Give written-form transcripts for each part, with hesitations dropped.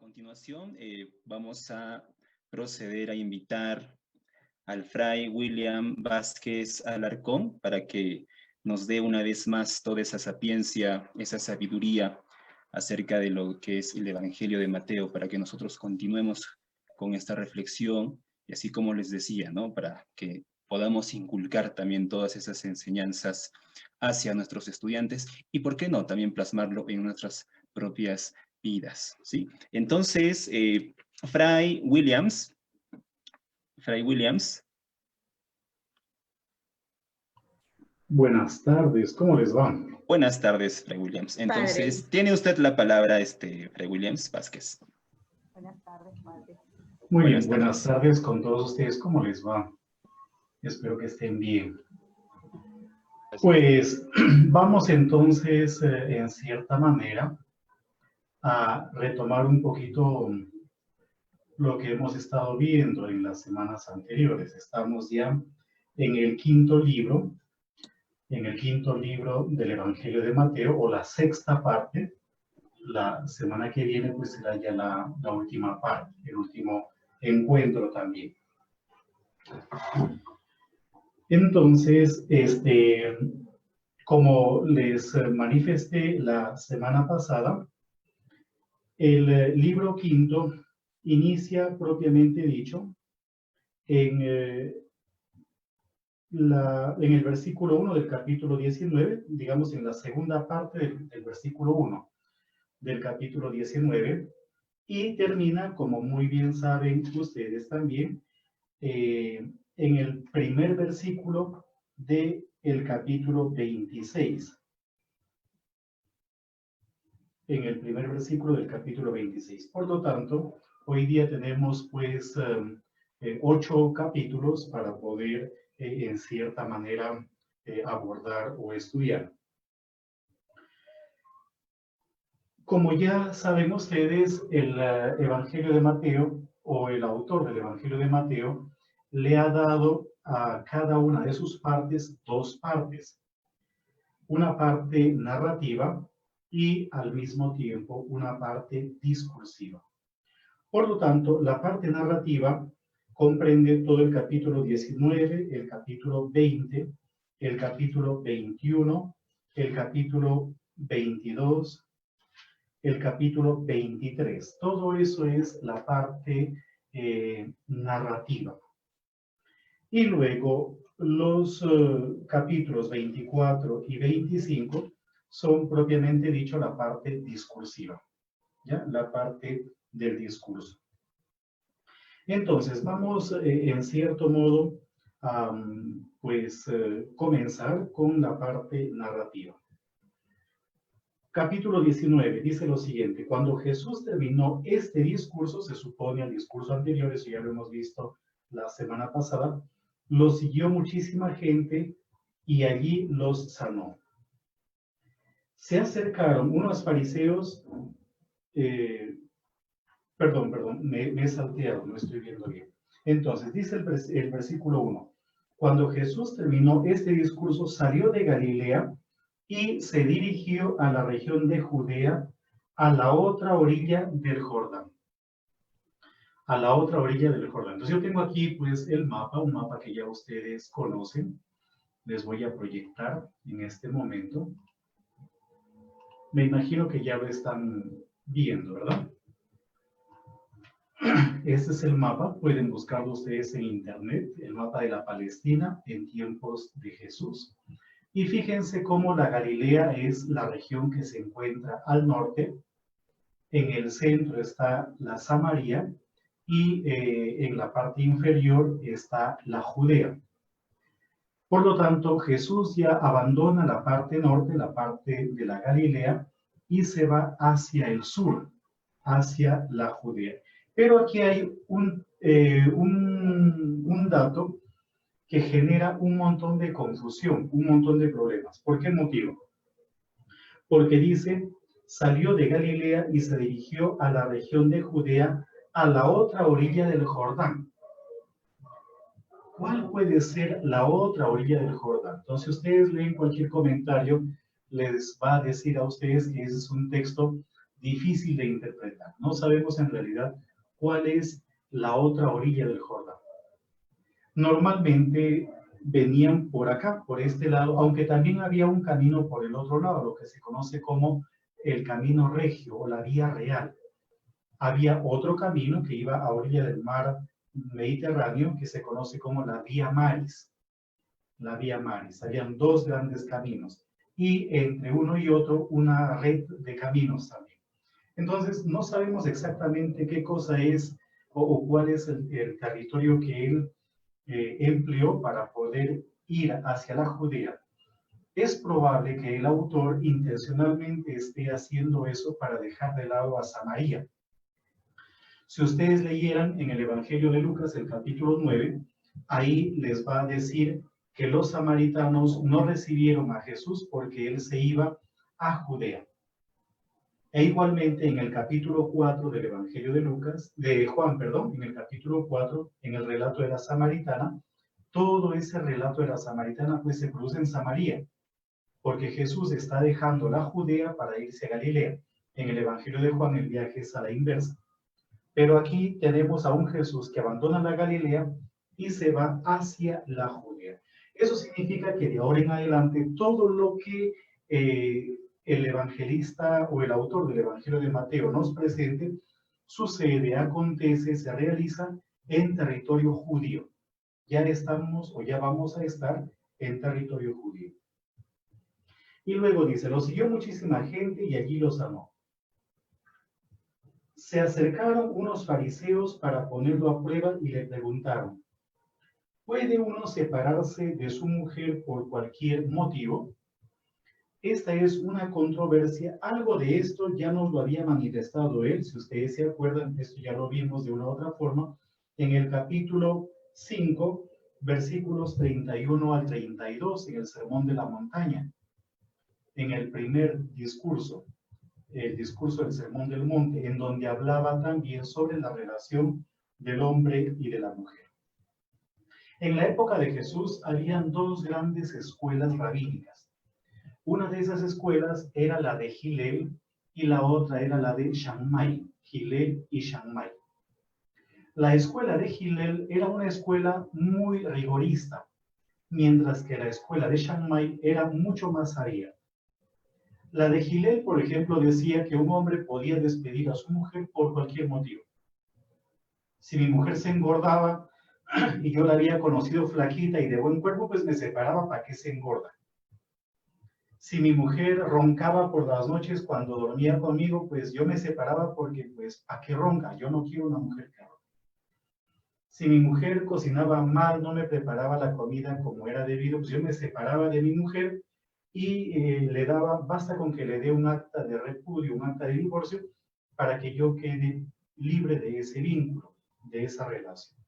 continuación, vamos a proceder a invitar al Fray William Vázquez Alarcón para que nos dé una vez más toda esa sapiencia, esa sabiduría acerca de lo que es el Evangelio de Mateo, para que nosotros continuemos con esta reflexión, y así como les decía, ¿no? Para que podamos inculcar también todas esas enseñanzas hacia nuestros estudiantes, y por qué no, también plasmarlo en nuestras propias vidas, ¿sí? Entonces, Fray Williams. Buenas tardes, ¿cómo les va? Buenas tardes, Fray Williams. Entonces, Padre. tiene usted la palabra, Fray Williams Vázquez. Buenas tardes, padre. Muy Buenas bien, buenas tardes. tardes con todos ustedes, ¿cómo les va? Espero que estén bien. Pues vamos entonces, en cierta manera, a retomar un poquito lo que hemos estado viendo en las semanas anteriores. Estamos ya en el quinto libro del Evangelio de Mateo, o la sexta parte. La semana que viene pues será ya la última parte, el último encuentro también. Entonces, como les manifesté la semana pasada, el libro quinto inicia propiamente dicho en el versículo 1 del capítulo 19, digamos en la segunda parte del versículo 1 del capítulo 19, y termina, como muy bien saben ustedes también, en el primer versículo del capítulo 26. En el primer versículo del capítulo 26. Por lo tanto, hoy día tenemos pues 8 capítulos para poder en cierta manera abordar o estudiar. Como ya saben ustedes, el Evangelio de Mateo, o el autor del Evangelio de Mateo, le ha dado a cada una de sus partes dos partes. Una parte narrativa y al mismo tiempo una parte discursiva. Por lo tanto, la parte narrativa comprende todo el capítulo 19, el capítulo 20, el capítulo 21, el capítulo 22, el capítulo 23. Todo eso es la parte narrativa. Y luego los capítulos 24 y 25 son propiamente dicho la parte discursiva, ¿ya? La parte del discurso. Entonces, vamos en cierto modo a comenzar con la parte narrativa. Capítulo 19 dice lo siguiente: cuando Jesús terminó este discurso, se supone al discurso anterior, eso ya lo hemos visto la semana pasada, lo siguió muchísima gente y allí los sanó. Se acercaron unos fariseos, me he salteado, no estoy viendo bien. Entonces, dice el versículo 1, cuando Jesús terminó este discurso, salió de Galilea y se dirigió a la región de Judea, a la otra orilla del Jordán. A la otra orilla del Jordán. Entonces yo tengo aquí pues el mapa, un mapa que ya ustedes conocen. Les voy a proyectar en este momento. Me imagino que ya lo están viendo, ¿verdad? Este es el mapa, pueden buscarlo ustedes en internet, el mapa de la Palestina en tiempos de Jesús. Y fíjense cómo la Galilea es la región que se encuentra al norte. En el centro está la Samaria y en la parte inferior está la Judea. Por lo tanto, Jesús ya abandona la parte norte, la parte de la Galilea, y se va hacia el sur, hacia la Judea. Pero aquí hay un dato que genera un montón de confusión, un montón de problemas. ¿Por qué motivo? Porque dice, salió de Galilea y se dirigió a la región de Judea, a la otra orilla del Jordán. ¿Cuál puede ser la otra orilla del Jordán? Entonces, ustedes leen cualquier comentario, les va a decir a ustedes que ese es un texto difícil de interpretar. No sabemos en realidad cuál es la otra orilla del Jordán. Normalmente venían por acá, por este lado, aunque también había un camino por el otro lado, lo que se conoce como el camino regio o la vía real. Había otro camino que iba a orilla del mar Mediterráneo que se conoce como la vía Maris. La vía Maris. Habían dos grandes caminos y entre uno y otro una red de caminos también. Entonces no sabemos exactamente qué cosa es o cuál es el territorio que él empleó para poder ir hacia la Judea. Es probable que el autor intencionalmente esté haciendo eso para dejar de lado a Samaria. Si ustedes leyeran en el Evangelio de Lucas, el capítulo 9, ahí les va a decir que los samaritanos no recibieron a Jesús porque él se iba a Judea. E igualmente en el capítulo 4 del Evangelio de Juan, en el capítulo 4, en el relato de la samaritana, todo ese relato de la samaritana pues se produce en Samaria, porque Jesús está dejando la Judea para irse a Galilea. En el Evangelio de Juan el viaje es a la inversa. Pero aquí tenemos a un Jesús que abandona la Galilea y se va hacia la Judea. Eso significa que de ahora en adelante todo lo que el evangelista o el autor del Evangelio de Mateo nos presente sucede, acontece, se realiza en territorio judío. Ya estamos o ya vamos a estar en territorio judío. Y luego dice, lo siguió muchísima gente y allí los amó. Se acercaron unos fariseos para ponerlo a prueba y le preguntaron, ¿puede uno separarse de su mujer por cualquier motivo? Esta es una controversia. Algo de esto ya nos lo había manifestado él, si ustedes se acuerdan, esto ya lo vimos de una u otra forma, en el capítulo 5, versículos 31 al 32, en el Sermón de la Montaña, en el primer discurso, el discurso del Sermón del Monte, en donde hablaba también sobre la relación del hombre y de la mujer. En la época de Jesús habían dos grandes escuelas rabínicas. Una de esas escuelas era la de Hillel y la otra era la de Shammai, Hillel y Shammai. La escuela de Hillel era una escuela muy rigorista, mientras que la escuela de Shammai era mucho más aria. La de Hillel, por ejemplo, decía que un hombre podía despedir a su mujer por cualquier motivo. Si mi mujer se engordaba y yo la había conocido flaquita y de buen cuerpo, pues me separaba para que se engorda. Si mi mujer roncaba por las noches cuando dormía conmigo, pues yo me separaba porque, pues, ¿a qué ronca? Yo no quiero una mujer que ronca. Si mi mujer cocinaba mal, no me preparaba la comida como era debido, pues yo me separaba de mi mujer y le daba, basta con que le dé un acta de repudio, un acta de divorcio, para que yo quede libre de ese vínculo, de esa relación.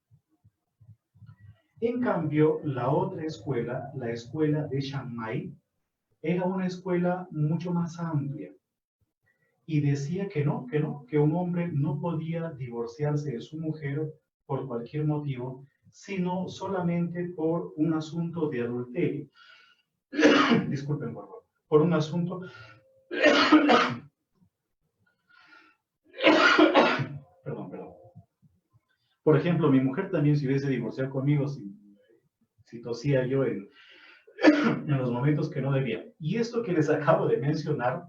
En cambio, la otra escuela, la escuela de Shammai, era una escuela mucho más amplia y decía que que un hombre no podía divorciarse de su mujer por cualquier motivo, sino solamente por un asunto de adulterio. Disculpen, por favor. Por un asunto... perdón. Por ejemplo, mi mujer también se hubiese divorciado conmigo si tosía yo en los momentos que no debía. Y esto que les acabo de mencionar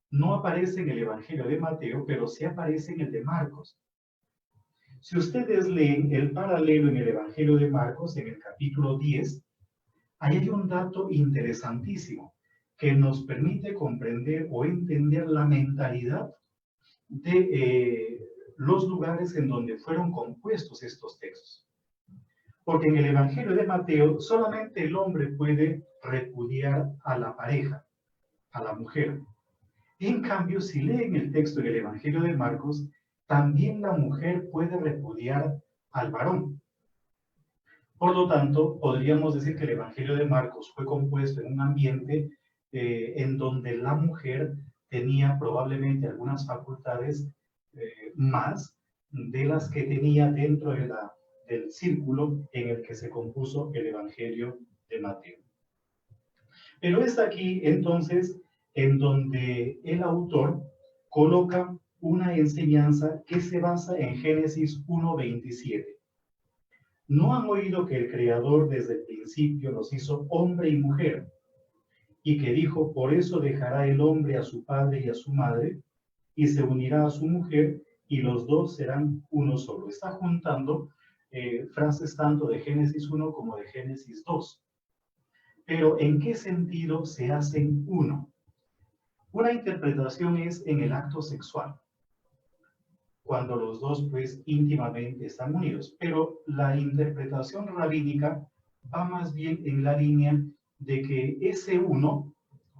no aparece en el Evangelio de Mateo, pero sí aparece en el de Marcos. Si ustedes leen el paralelo en el Evangelio de Marcos, en el capítulo 10, ahí hay un dato interesantísimo que nos permite comprender o entender la mentalidad de los lugares en donde fueron compuestos estos textos. Porque en el Evangelio de Mateo solamente el hombre puede repudiar a la pareja, a la mujer. En cambio, si leen el texto del Evangelio de Marcos, también la mujer puede repudiar al varón. Por lo tanto, podríamos decir que el Evangelio de Marcos fue compuesto en un ambiente en donde la mujer tenía probablemente algunas facultades más de las que tenía dentro del círculo en el que se compuso el Evangelio de Mateo. Pero es aquí, entonces, en donde el autor coloca una enseñanza que se basa en Génesis 1:27. ¿No han oído que el Creador desde el principio los hizo hombre y mujer? Y que dijo, por eso dejará el hombre a su padre y a su madre, y se unirá a su mujer, y los dos serán uno solo. Está juntando frases tanto de Génesis 1 como de Génesis 2. Pero ¿en qué sentido se hacen uno? Una interpretación es en el acto sexual, cuando los dos pues íntimamente están unidos. Pero la interpretación rabínica va más bien en la línea de que ese uno,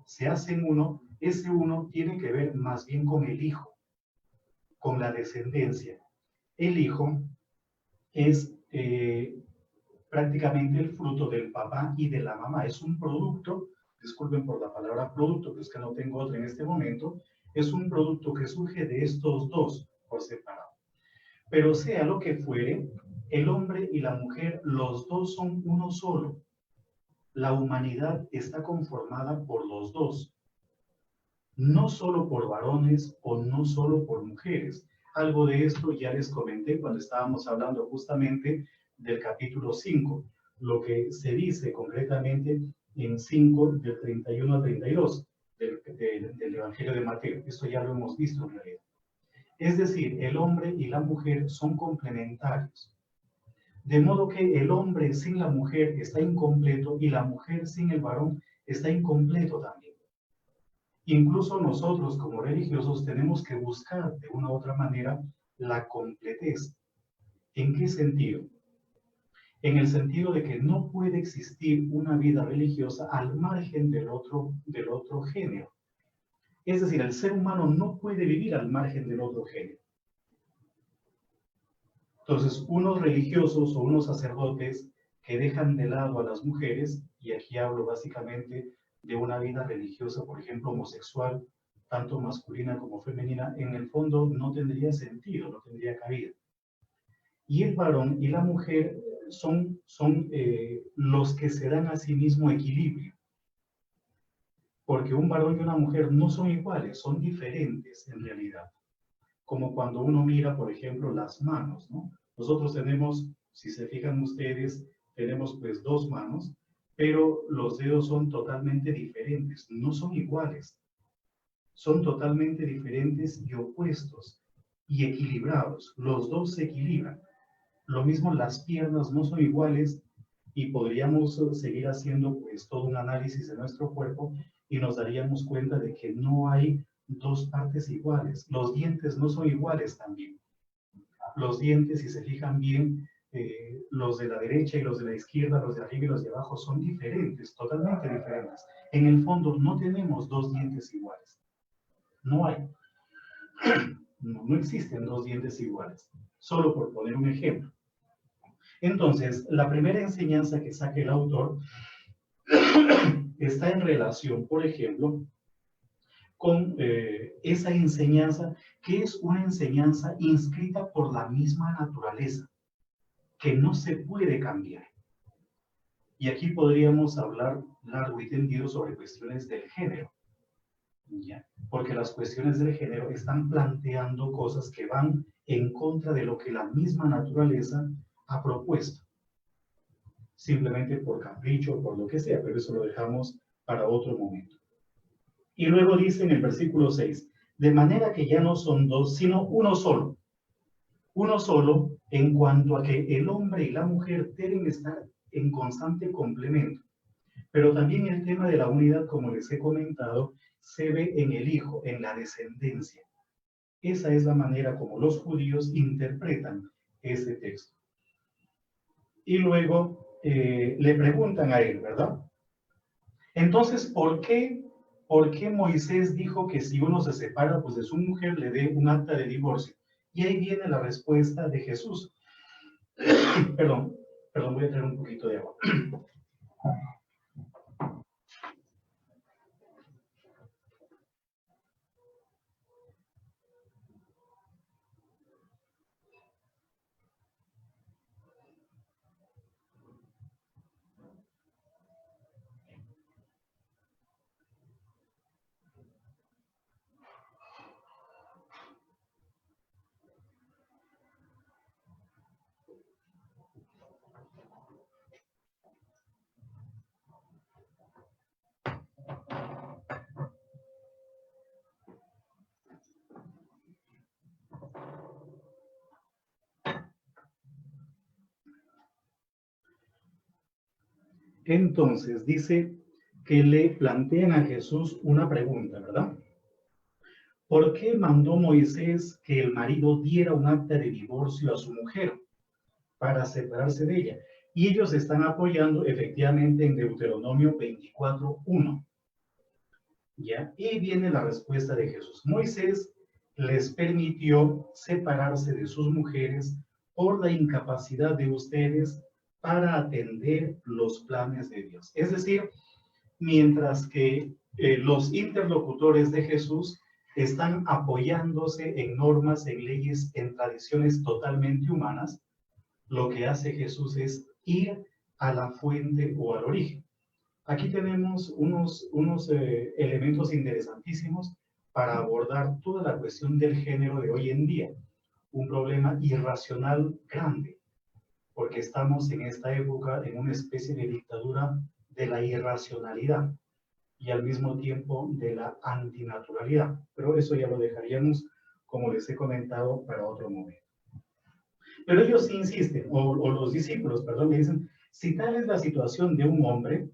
se hacen uno, ese uno tiene que ver más bien con el hijo, con la descendencia. El hijo es prácticamente el fruto del papá y de la mamá. Es un producto, disculpen por la palabra producto, pero es que no tengo otra en este momento, es un producto que surge de estos dos por separado. Pero sea lo que fuere, el hombre y la mujer, los dos son uno solo. La humanidad está conformada por los dos, no solo por varones o no solo por mujeres. Algo de esto ya les comenté cuando estábamos hablando justamente del capítulo 5, lo que se dice concretamente en 5 del 31 al 32 del Evangelio de Mateo. Esto ya lo hemos visto en realidad. Es decir, el hombre y la mujer son complementarios. De modo que el hombre sin la mujer está incompleto y la mujer sin el varón está incompleto también. Incluso nosotros como religiosos tenemos que buscar de una u otra manera la completez. ¿En qué sentido? En el sentido de que no puede existir una vida religiosa al margen del otro género. Es decir, el ser humano no puede vivir al margen del otro género. Entonces, unos religiosos o unos sacerdotes que dejan de lado a las mujeres, y aquí hablo básicamente de una vida religiosa, por ejemplo, homosexual, tanto masculina como femenina, en el fondo no tendría sentido, no tendría cabida. Y el varón y la mujer son los que se dan a sí mismo equilibrio. Porque un varón y una mujer no son iguales, son diferentes en realidad. Como cuando uno mira, por ejemplo, las manos, ¿no? Nosotros tenemos, si se fijan ustedes, tenemos pues dos manos, pero los dedos son totalmente diferentes, no son iguales. Son totalmente diferentes y opuestos y equilibrados. Los dos se equilibran. Lo mismo las piernas no son iguales y podríamos seguir haciendo pues todo un análisis de nuestro cuerpo y nos daríamos cuenta de que no hay dos partes iguales. Los dientes no son iguales también. Los dientes, si se fijan bien, los de la derecha y los de la izquierda, los de arriba y los de abajo son diferentes, totalmente diferentes. En el fondo no tenemos dos dientes iguales. No hay. No existen dos dientes iguales. Solo por poner un ejemplo. Entonces, la primera enseñanza que saca el autor está en relación, por ejemplo, con esa enseñanza que es una enseñanza inscrita por la misma naturaleza, que no se puede cambiar. Y aquí podríamos hablar largo y tendido sobre cuestiones del género, ¿ya? Porque las cuestiones del género están planteando cosas que van en contra de lo que la misma naturaleza ha propuesto. Simplemente por capricho o por lo que sea, pero eso lo dejamos para otro momento. Y luego dice en el versículo 6, de manera que ya no son dos, sino uno solo. Uno solo en cuanto a que el hombre y la mujer deben estar en constante complemento. Pero también el tema de la unidad, como les he comentado, se ve en el hijo, en la descendencia. Esa es la manera como los judíos interpretan ese texto. Y luego le preguntan a él, ¿verdad? Entonces, ¿por qué Moisés dijo que si uno se separa pues, de su mujer, le dé un acta de divorcio? Y ahí viene la respuesta de Jesús. Perdón, voy a traer un poquito de agua. Entonces dice que le plantean a Jesús una pregunta, ¿verdad? ¿Por qué mandó Moisés que el marido diera un acta de divorcio a su mujer para separarse de ella? Y ellos están apoyando efectivamente en Deuteronomio 24:1. ¿Ya? Y viene la respuesta de Jesús. Moisés les permitió separarse de sus mujeres por la incapacidad de ustedes para atender los planes de Dios. Es decir, mientras que los interlocutores de Jesús están apoyándose en normas, en leyes, en tradiciones totalmente humanas, lo que hace Jesús es ir a la fuente o al origen. Aquí tenemos unos elementos interesantísimos para abordar toda la cuestión del género de hoy en día. Un problema irracional grande, porque estamos en esta época en una especie de dictadura de la irracionalidad y al mismo tiempo de la antinaturalidad. Pero eso ya lo dejaríamos, como les he comentado, para otro momento. Pero ellos insisten, o los discípulos, perdón, le dicen, si tal es la situación de un hombre,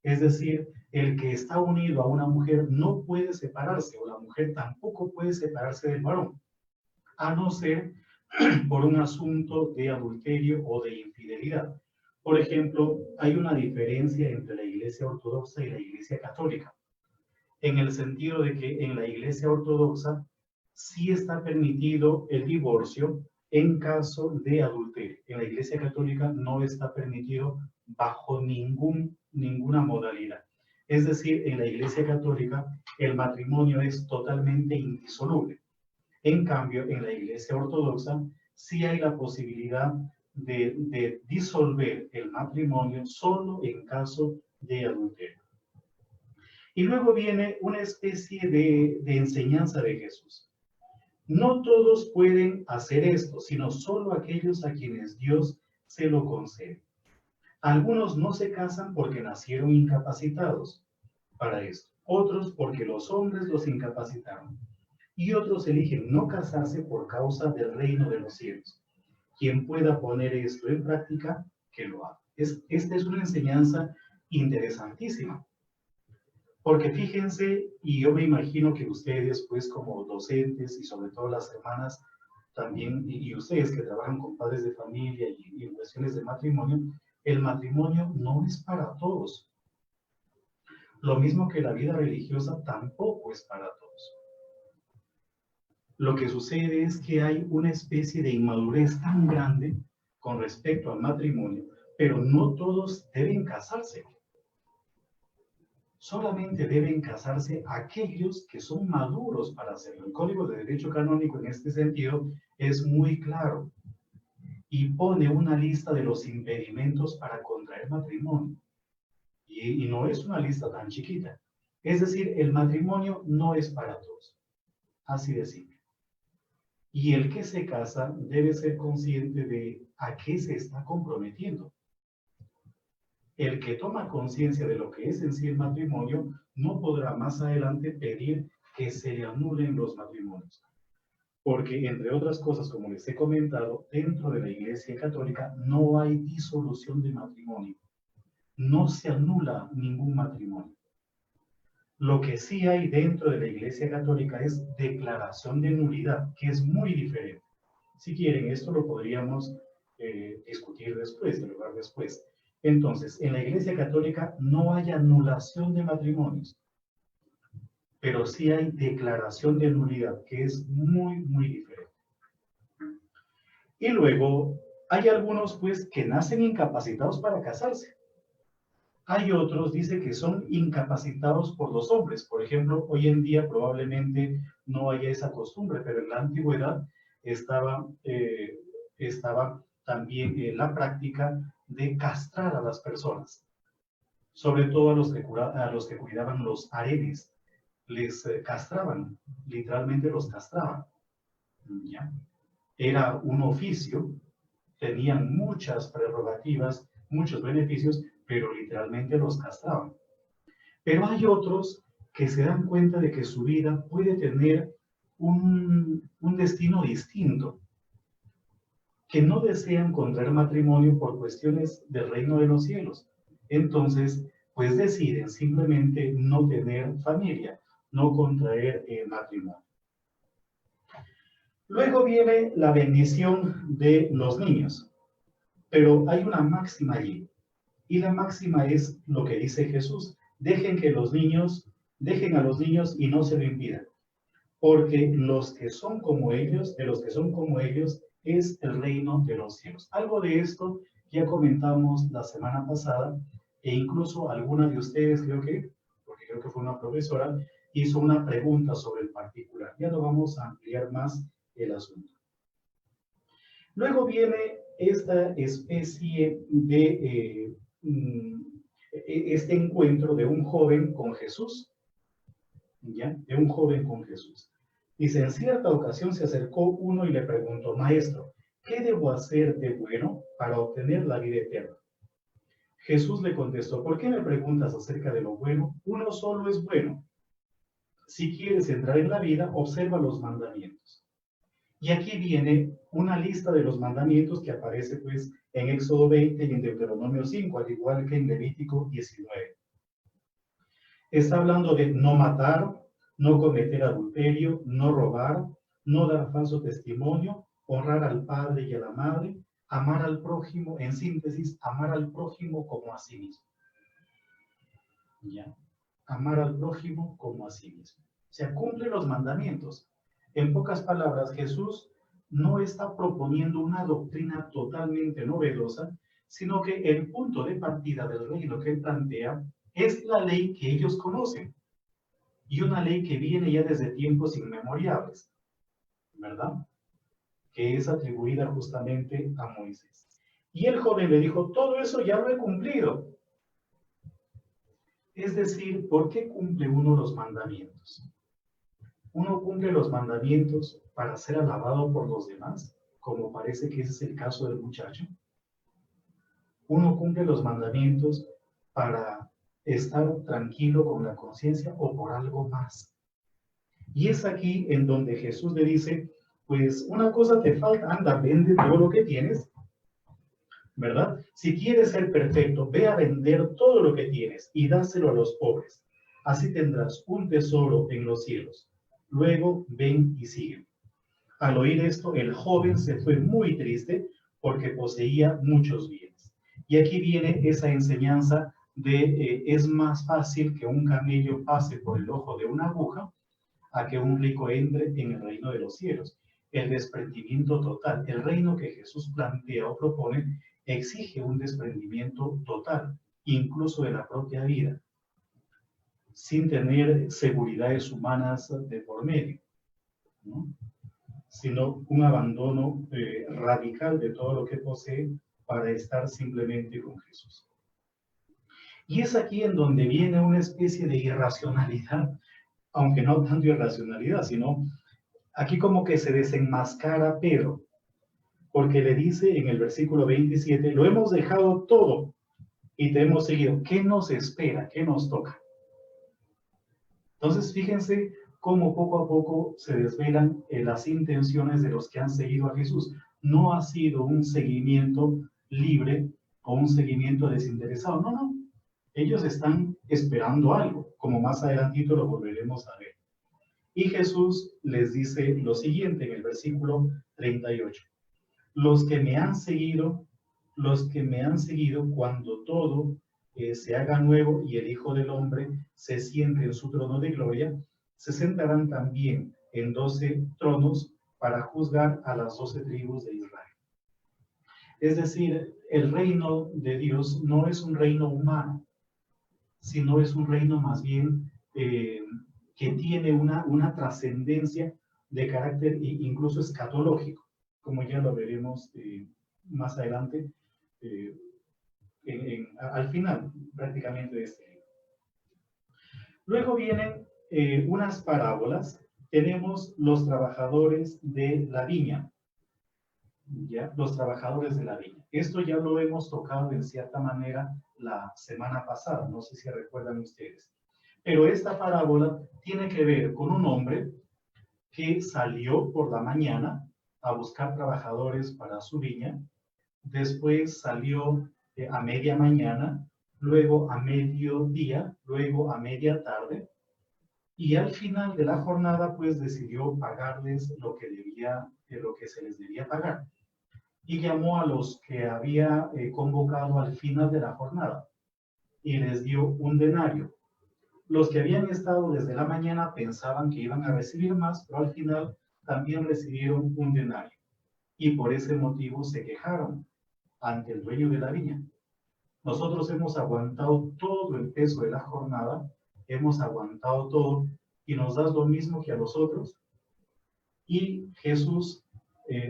es decir, el que está unido a una mujer no puede separarse, o la mujer tampoco puede separarse del varón, a no ser por un asunto de adulterio o de infidelidad. Por ejemplo, hay una diferencia entre la Iglesia Ortodoxa y la Iglesia Católica, en el sentido de que en la Iglesia Ortodoxa sí está permitido el divorcio en caso de adulterio. En la Iglesia Católica no está permitido bajo ninguna modalidad. Es decir, en la Iglesia Católica el matrimonio es totalmente indisoluble. En cambio, en la Iglesia Ortodoxa sí hay la posibilidad de disolver el matrimonio solo en caso de adulterio. Y luego viene una especie de enseñanza de Jesús. No todos pueden hacer esto, sino solo aquellos a quienes Dios se lo concede. Algunos no se casan porque nacieron incapacitados para esto, otros porque los hombres los incapacitaron, y otros eligen no casarse por causa del reino de los cielos. Quien pueda poner esto en práctica, que lo haga. Esta es una enseñanza interesantísima. Porque fíjense, y yo me imagino que ustedes, pues como docentes y sobre todo las hermanas también, y ustedes que trabajan con padres de familia y en cuestiones de matrimonio, el matrimonio no es para todos. Lo mismo que la vida religiosa tampoco es para todos. Lo que sucede es que hay una especie de inmadurez tan grande con respecto al matrimonio, pero no todos deben casarse. Solamente deben casarse aquellos que son maduros para hacerlo. El Código de Derecho Canónico en este sentido es muy claro y pone una lista de los impedimentos para contraer matrimonio. Y no es una lista tan chiquita. Es decir, el matrimonio no es para todos. Así de simple. Y el que se casa debe ser consciente de a qué se está comprometiendo. El que toma conciencia de lo que es en sí el matrimonio no podrá más adelante pedir que se le anulen los matrimonios. Porque, entre otras cosas, como les he comentado, dentro de la Iglesia Católica no hay disolución de matrimonio. No se anula ningún matrimonio. Lo que sí hay dentro de la Iglesia Católica es declaración de nulidad, que es muy diferente. Si quieren, esto lo podríamos discutir después, dialogar después. Entonces, en la Iglesia Católica no hay anulación de matrimonios, pero sí hay declaración de nulidad, que es muy, muy diferente. Y luego, hay algunos, pues, que nacen incapacitados para casarse. Hay otros, dice, que son incapacitados por los hombres. Por ejemplo, hoy en día probablemente no haya esa costumbre, pero en la antigüedad estaba también la práctica de castrar a las personas, sobre todo a los que cuidaban los harenes. Les castraban, literalmente los castraban. ¿Ya? Era un oficio, tenían muchas prerrogativas, muchos beneficios, pero literalmente los castraban. Pero hay otros que se dan cuenta de que su vida puede tener un destino distinto, que no desean contraer matrimonio por cuestiones del reino de los cielos, Entonces, pues deciden simplemente no tener familia, no contraer matrimonio. Luego viene la bendición de los niños, pero hay una máxima allí. Y la máxima es lo que dice Jesús: dejen a los niños y no se lo impidan, porque los que son como ellos, de los que son como ellos, es el reino de los cielos. Algo de esto ya comentamos la semana pasada, e incluso alguna de ustedes, porque creo que fue una profesora, hizo una pregunta sobre el particular. Ya no vamos a ampliar más el asunto. Luego viene esta especie de este encuentro de un joven con Jesús, ¿ya? De un joven con Jesús. Dice: en cierta ocasión se acercó uno y le preguntó: Maestro, ¿qué debo hacer de bueno para obtener la vida eterna? Jesús le contestó: ¿por qué me preguntas acerca de lo bueno? Uno solo es bueno. Si quieres entrar en la vida, observa los mandamientos. Y aquí viene una lista de los mandamientos que aparece pues en Éxodo 20 y en Deuteronomio 5, al igual que en Levítico 19. Está hablando de no matar, no cometer adulterio, no robar, no dar falso testimonio, honrar al padre y a la madre, amar al prójimo, en síntesis, amar al prójimo como a sí mismo. ¿Ya? Amar al prójimo como a sí mismo. O sea, cumple los mandamientos. En pocas palabras, Jesús no está proponiendo una doctrina totalmente novedosa, sino que el punto de partida del reino que él plantea es la ley que ellos conocen, y una ley que viene ya desde tiempos inmemoriales, ¿verdad? Que es atribuida justamente a Moisés. Y el joven le dijo: todo eso ya lo he cumplido. Es decir, ¿por qué cumple uno los mandamientos? Uno cumple los mandamientos para ser alabado por los demás, como parece que ese es el caso del muchacho. Uno cumple los mandamientos para estar tranquilo con la conciencia o por algo más. Y es aquí en donde Jesús le dice: pues una cosa te falta, anda, vende todo lo que tienes, ¿verdad? Si quieres ser perfecto, ve a vender todo lo que tienes y dáselo a los pobres. Así tendrás un tesoro en los cielos. Luego ven y sigue. Al oír esto, el joven se fue muy triste porque poseía muchos bienes. Y aquí viene esa enseñanza de es más fácil que un camello pase por el ojo de una aguja a que un rico entre en el reino de los cielos. El desprendimiento total, el reino que Jesús plantea o propone, exige un desprendimiento total, incluso de la propia vida, sin tener seguridades humanas de por medio, ¿no? Sino un abandono radical de todo lo que posee para estar simplemente con Jesús. Y es aquí en donde viene una especie de irracionalidad, aunque no tanto irracionalidad, sino aquí como que se desenmascara Pedro, porque le dice en el versículo 27, lo hemos dejado todo y te hemos seguido. ¿Qué nos espera? ¿Qué nos toca? Entonces, fíjense cómo poco a poco se desvelan las intenciones de los que han seguido a Jesús. No ha sido un seguimiento libre o un seguimiento desinteresado. No, no. Ellos están esperando algo, como más adelantito lo volveremos a ver. Y Jesús les dice lo siguiente en el versículo 38. Los que me han seguido cuando todo se haga nuevo y el Hijo del Hombre se siente en su trono de gloria, se sentarán también en 12 tronos para juzgar a las 12 tribus de Israel. Es decir, el reino de Dios no es un reino humano, sino es un reino más bien que tiene una trascendencia de carácter incluso escatológico, como ya lo veremos más adelante, al final prácticamente de este libro. Luego vienen unas parábolas. Tenemos los trabajadores de la viña, ¿ya? Los trabajadores de la viña. Esto ya lo hemos tocado en cierta manera la semana pasada, no sé si recuerdan ustedes. Pero esta parábola tiene que ver con un hombre que salió por la mañana a buscar trabajadores para su viña, después salió a media mañana luego a mediodía, luego a media tarde, y al final de la jornada, pues decidió pagarles lo que debía, lo que se les debía pagar. Y llamó a los que había convocado al final de la jornada y les dio un denario. Los que habían estado desde la mañana pensaban que iban a recibir más, pero al final también recibieron un denario. Y por ese motivo se quejaron ante el dueño de la viña. Nosotros hemos aguantado todo el peso de la jornada, hemos aguantado todo y nos das lo mismo que a los otros. Y Jesús,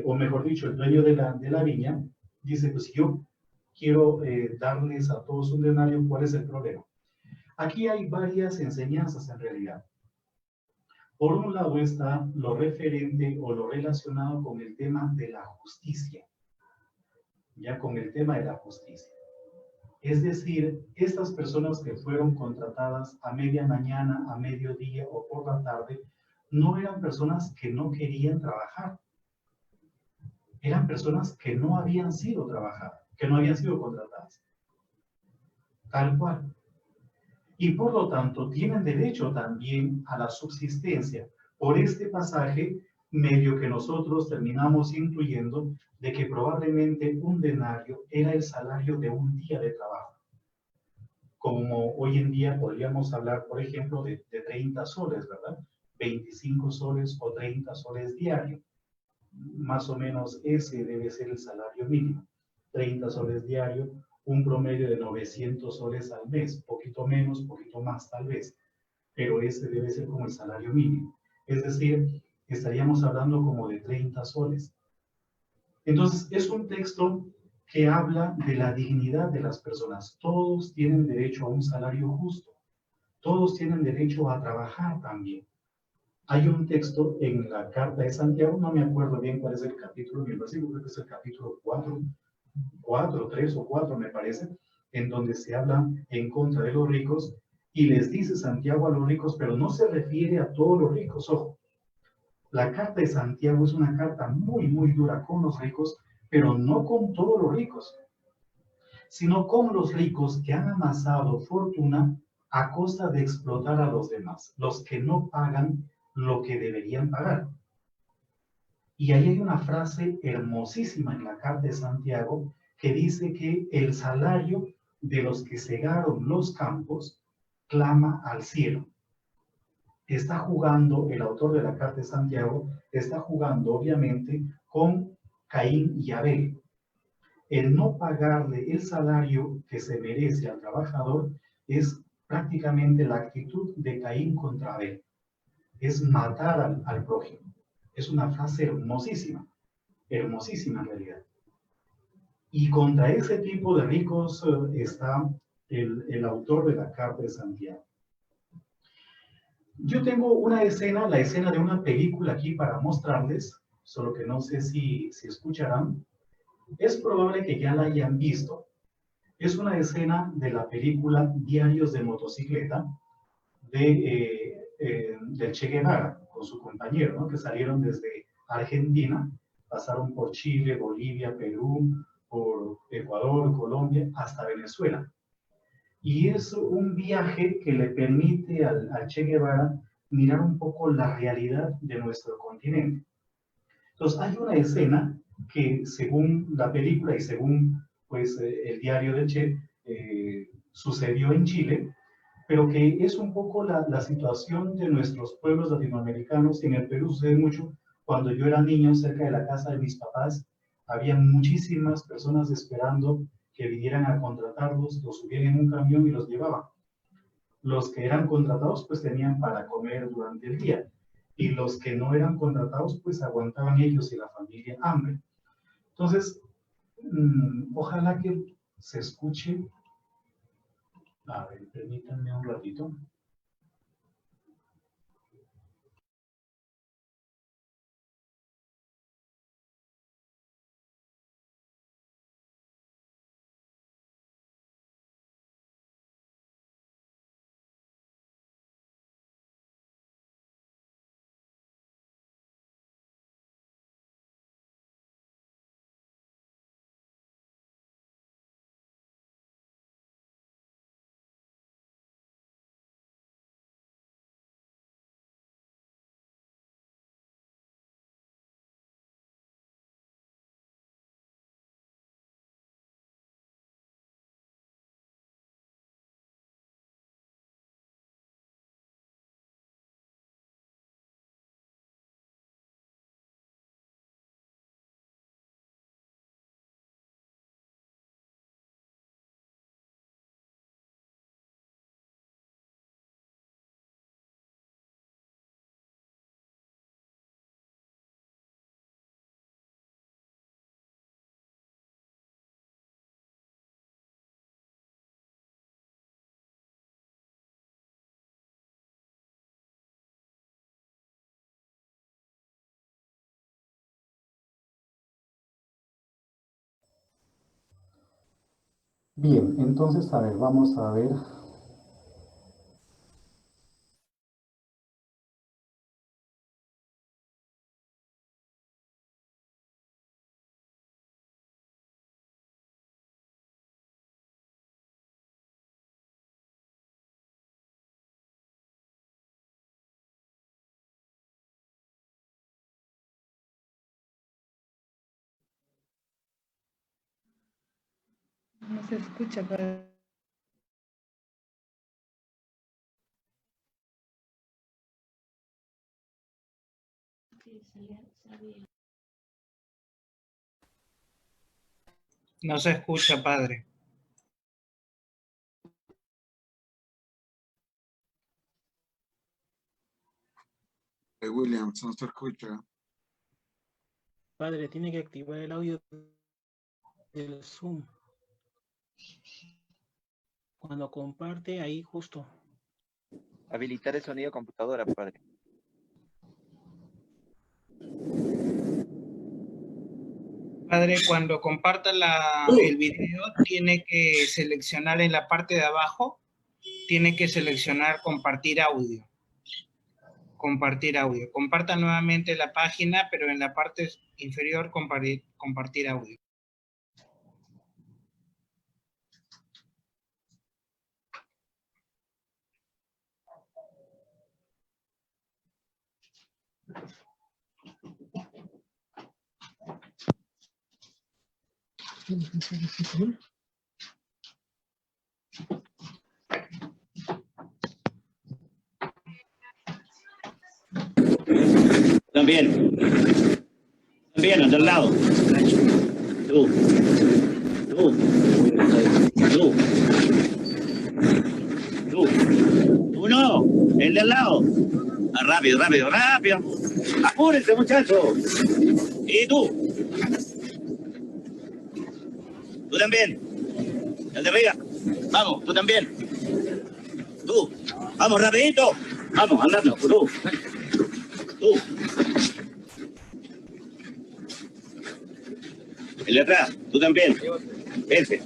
o mejor dicho, el dueño de la viña, dice, pues yo quiero darles a todos un denario, ¿cuál es el problema? Aquí hay varias enseñanzas en realidad. Por un lado está lo referente o lo relacionado con el tema de la justicia, ya con el tema de la justicia. Es decir, estas personas que fueron contratadas a media mañana, a mediodía o por la tarde, no eran personas que no querían trabajar. Eran personas que no habían sido trabajadas, que no habían sido contratadas. Tal cual. Y por lo tanto tienen derecho también a la subsistencia. Por este pasaje, medio que nosotros terminamos intuyendo de que probablemente un denario era el salario de un día de trabajo. Como hoy en día podríamos hablar, por ejemplo, de 30 soles, ¿verdad? 25 soles o 30 soles diario. Más o menos ese debe ser el salario mínimo. 30 soles diario, un promedio de 900 soles al mes, poquito menos, poquito más tal vez, pero ese debe ser como el salario mínimo. Es decir, estaríamos hablando como de 30 soles. Entonces, es un texto que habla de la dignidad de las personas. Todos tienen derecho a un salario justo. Todos tienen derecho a trabajar también. Hay un texto en la carta de Santiago, no me acuerdo bien cuál es el capítulo ni el versículo, creo que es el capítulo 4, 3 o 4 me parece, en donde se habla en contra de los ricos y les dice Santiago a los ricos, pero no se refiere a todos los ricos, ojo. La carta de Santiago es una carta muy, muy dura con los ricos, pero no con todos los ricos, sino con los ricos que han amasado fortuna a costa de explotar a los demás, los que no pagan lo que deberían pagar. Y ahí hay una frase hermosísima en la carta de Santiago que dice que el salario de los que cegaron los campos clama al cielo. Está jugando, el autor de la carta de Santiago, está jugando obviamente con Caín y Abel. El no pagarle el salario que se merece al trabajador es prácticamente la actitud de Caín contra Abel. Es matar al prójimo. Es una frase hermosísima, hermosísima en realidad. Y contra ese tipo de ricos está el autor de la carta de Santiago. Yo tengo una escena, la escena de una película aquí para mostrarles, solo que no sé si escucharán. Es probable que ya la hayan visto. Es una escena de la película Diarios de Motocicleta del Che Guevara con su compañero, ¿no? Que salieron desde Argentina, pasaron por Chile, Bolivia, Perú, por Ecuador, Colombia, hasta Venezuela. Y es un viaje que le permite al Che Guevara mirar un poco la realidad de nuestro continente. Entonces, hay una escena que, según la película y según pues, el diario del Che, sucedió en Chile, pero que es un poco la situación de nuestros pueblos latinoamericanos. En el Perú sucede mucho. Cuando yo era niño, cerca de la casa de mis papás, había muchísimas personas esperando que vinieran a contratarlos, los subían en un camión y los llevaban. Los que eran contratados, pues tenían para comer durante el día. Y los que no eran contratados, pues aguantaban ellos y la familia hambre. Entonces, ojalá que se escuche. A ver, permítanme un ratito. Bien, entonces, a ver, vamos a ver. No se escucha, padre. No se escucha, padre. Williams, no se escucha. Padre, tiene que activar el audio del Zoom. Cuando comparte, ahí justo. Habilitar el sonido computadora, padre. Padre, cuando comparta el video, tiene que seleccionar en la parte de abajo, tiene que seleccionar compartir audio. Compartir audio. Comparta nuevamente la página, pero en la parte inferior compartir audio. También, al del lado. Tú. Tú no, el del lado. Ah, rápido. Apúrense, muchachos. Y tú. Tú también. El de arriba. Vamos, tú también. Tú. Vamos, rapidito. Vamos, andando. Tú. El de atrás, tú también. Ese.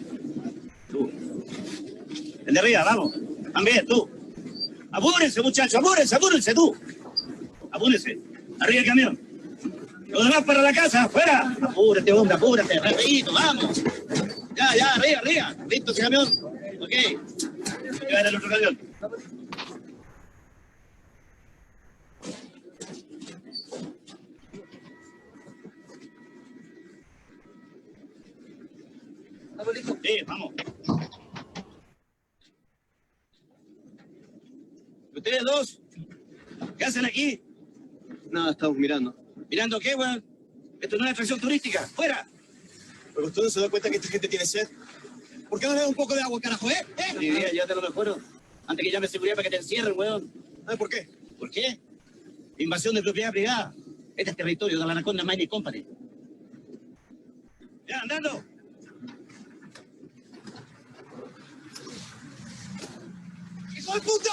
Tú. El de arriba, vamos. También, tú. Apúrense, muchachos, apúrense, tú. Apúrense. Arriba el camión. Los demás para la casa, afuera. Apúrate, hombre, apúrate. Rapidito, vamos. Ya, arriba. ¿Listo ese camión? Ok. Llevar el otro camión. Sí, vamos. ¿Ustedes dos? ¿Qué hacen aquí? Nada, estamos mirando. ¿Mirando qué, weón? Esto no es atracción turística. ¡Fuera! ¿Pero usted no se da cuenta que esta gente tiene sed? ¿Por qué no le da un poco de agua, carajo, Llévate lo mejor. Antes que llame seguridad para que te encierren, weón. ¿Por qué? ¿Por qué? Invasión de propiedad privada. Este es territorio de la Anaconda Mining Company. Ya, andando. ¡Hijo de puta!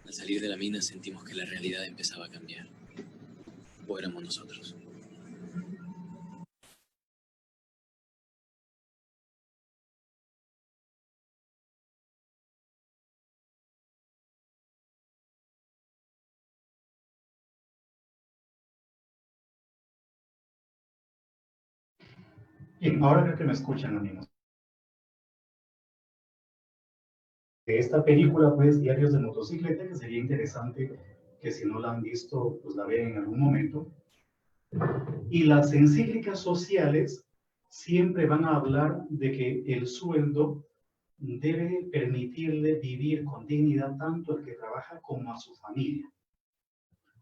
Al salir de la mina sentimos que la realidad empezaba a cambiar. O éramos nosotros. Bien, ahora creo que me escuchan, amigos. De esta película, pues, Diarios de Motocicleta, que sería interesante que si no la han visto, pues la vean en algún momento. Y las encíclicas sociales siempre van a hablar de que el sueldo debe permitirle vivir con dignidad tanto al que trabaja como a su familia.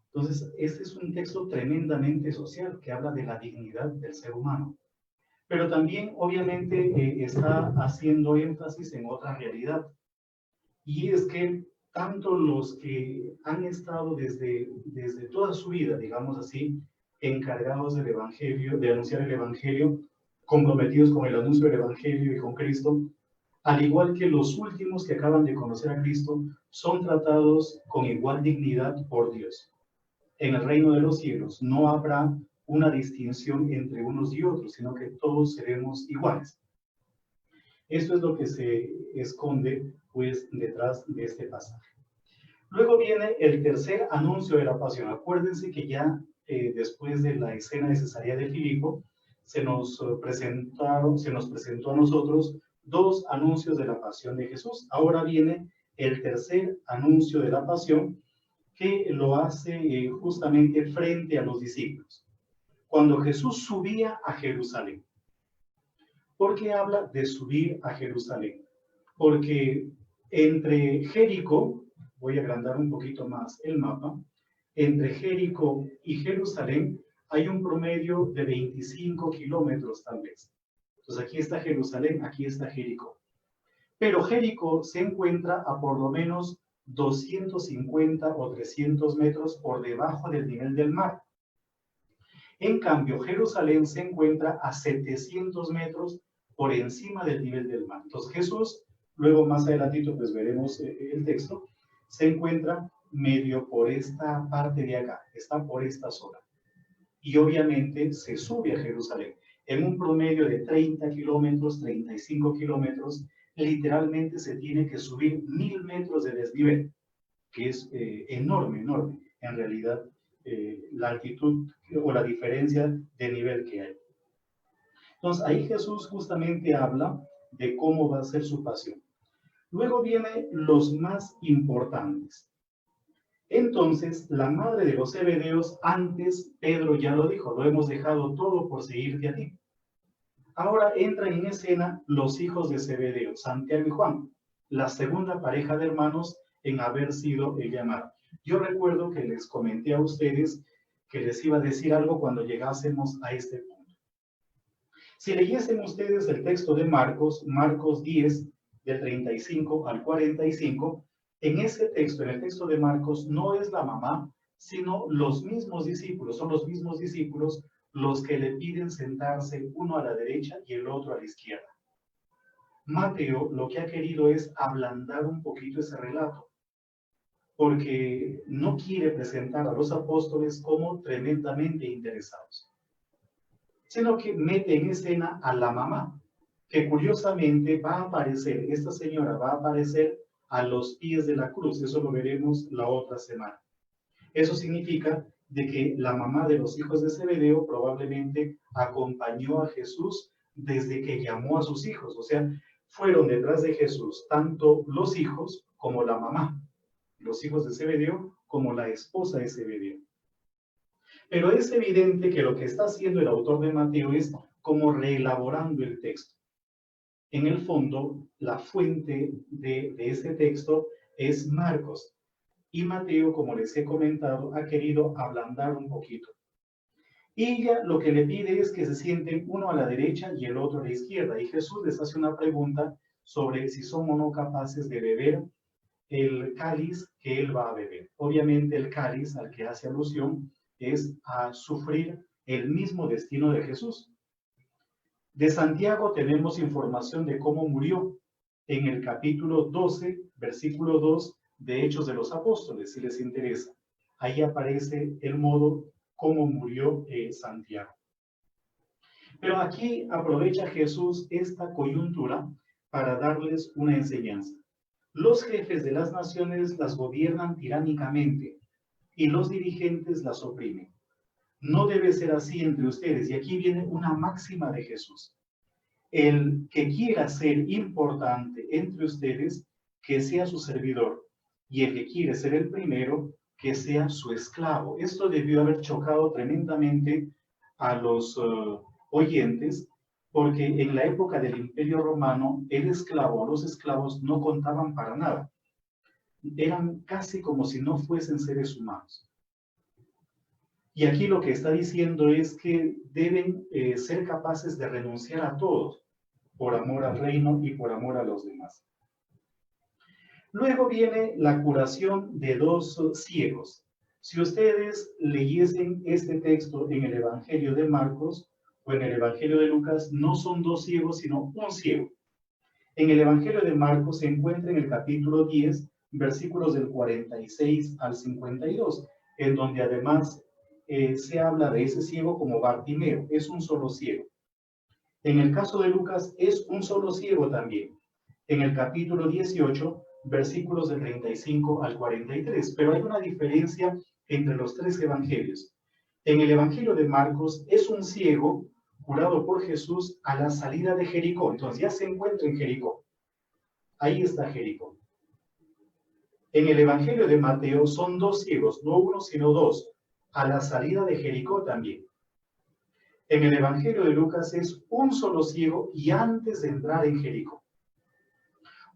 Entonces, este es un texto tremendamente social que habla de la dignidad del ser humano. Pero también, obviamente, está haciendo énfasis en otra realidad. Y es que tanto los que han estado desde toda su vida, digamos así, encargados del Evangelio, de anunciar el Evangelio, comprometidos con el anuncio del Evangelio y con Cristo, al igual que los últimos que acaban de conocer a Cristo, son tratados con igual dignidad por Dios. En el reino de los cielos no habrá una distinción entre unos y otros, sino que todos seremos iguales. Esto es lo que se esconde, pues, detrás de este pasaje. Luego viene el tercer anuncio de la pasión. Acuérdense que ya después de la escena de Cesarea de Filipo, se nos presentó a nosotros dos anuncios de la pasión de Jesús. Ahora viene el tercer anuncio de la pasión, que lo hace justamente frente a los discípulos. Cuando Jesús subía a Jerusalén. ¿Por qué habla de subir a Jerusalén? Porque entre Jericó, voy a agrandar un poquito más el mapa, entre Jericó y Jerusalén hay un promedio de 25 kilómetros tal vez. Entonces aquí está Jerusalén, aquí está Jericó. Pero Jericó se encuentra a por lo menos 250 o 300 metros por debajo del nivel del mar. En cambio, Jerusalén se encuentra a 700 metros por encima del nivel del mar. Entonces Jesús, luego más adelantito pues veremos el texto, se encuentra medio por esta parte de acá, está por esta zona. Y obviamente se sube a Jerusalén en un promedio de 30 kilómetros, 35 kilómetros, literalmente se tiene que subir 1000 metros de desnivel, que es enorme, enorme, en realidad, la altitud o la diferencia de nivel que hay. Entonces, ahí Jesús justamente habla de cómo va a ser su pasión. Luego vienen los más importantes. Entonces, la madre de los Zebedeos, antes Pedro ya lo dijo, lo hemos dejado todo por seguirte a ti. Ahora entran en escena los hijos de Zebedeo, Santiago y Juan, la segunda pareja de hermanos en haber sido llamados. Yo recuerdo que les comenté a ustedes que les iba a decir algo cuando llegásemos a este punto. Si leyesen ustedes el texto de Marcos 10, del 35 al 45, en ese texto, en el texto de Marcos, no es la mamá, sino los mismos discípulos, son los mismos discípulos los que le piden sentarse uno a la derecha y el otro a la izquierda. Mateo lo que ha querido es ablandar un poquito ese relato, porque no quiere presentar a los apóstoles como tremendamente interesados, sino que mete en escena a la mamá, que curiosamente va a aparecer, esta señora va a aparecer a los pies de la cruz. Eso lo veremos la otra semana. Eso significa de que la mamá de los hijos de Zebedeo probablemente acompañó a Jesús desde que llamó a sus hijos. O sea, fueron detrás de Jesús tanto los hijos como la mamá, los hijos de Zebedeo como la esposa de Zebedeo. Pero es evidente que lo que está haciendo el autor de Mateo es como reelaborando el texto. En el fondo, la fuente de ese texto es Marcos. Y Mateo, como les he comentado, ha querido ablandar un poquito. Y ella lo que le pide es que se sienten uno a la derecha y el otro a la izquierda. Y Jesús les hace una pregunta sobre si son o no capaces de beber el cáliz que él va a beber. Obviamente el cáliz al que hace alusión es a sufrir el mismo destino de Jesús. De Santiago tenemos información de cómo murió en el capítulo 12, versículo 2 de Hechos de los Apóstoles, si les interesa. Ahí aparece el modo cómo murió Santiago. Pero aquí aprovecha Jesús esta coyuntura para darles una enseñanza. Los jefes de las naciones las gobiernan tiránicamente y los dirigentes las oprimen. No debe ser así entre ustedes. Y aquí viene una máxima de Jesús. El que quiera ser importante entre ustedes, que sea su servidor. Y el que quiere ser el primero, que sea su esclavo. Esto debió haber chocado tremendamente a los oyentes, porque en la época del Imperio Romano, el esclavo, los esclavos no contaban para nada. Eran casi como si no fuesen seres humanos. Y aquí lo que está diciendo es que deben ser capaces de renunciar a todos por amor al reino y por amor a los demás. Luego viene la curación de dos ciegos. Si ustedes leyesen este texto en el Evangelio de Marcos o en el Evangelio de Lucas, no son dos ciegos, sino un ciego. En el Evangelio de Marcos se encuentra en el capítulo 10, versículos del 46 al 52, en donde además se habla de ese ciego como Bartimeo, es un solo ciego. En el caso de Lucas es un solo ciego también. En el capítulo 18, versículos del 35 al 43, pero hay una diferencia entre los tres evangelios. En el Evangelio de Marcos es un ciego curado por Jesús a la salida de Jericó. Entonces ya se encuentra en Jericó. Ahí está Jericó. En el Evangelio de Mateo son dos ciegos, no uno sino dos, a la salida de Jericó también. En el Evangelio de Lucas es un solo ciego y antes de entrar en Jericó.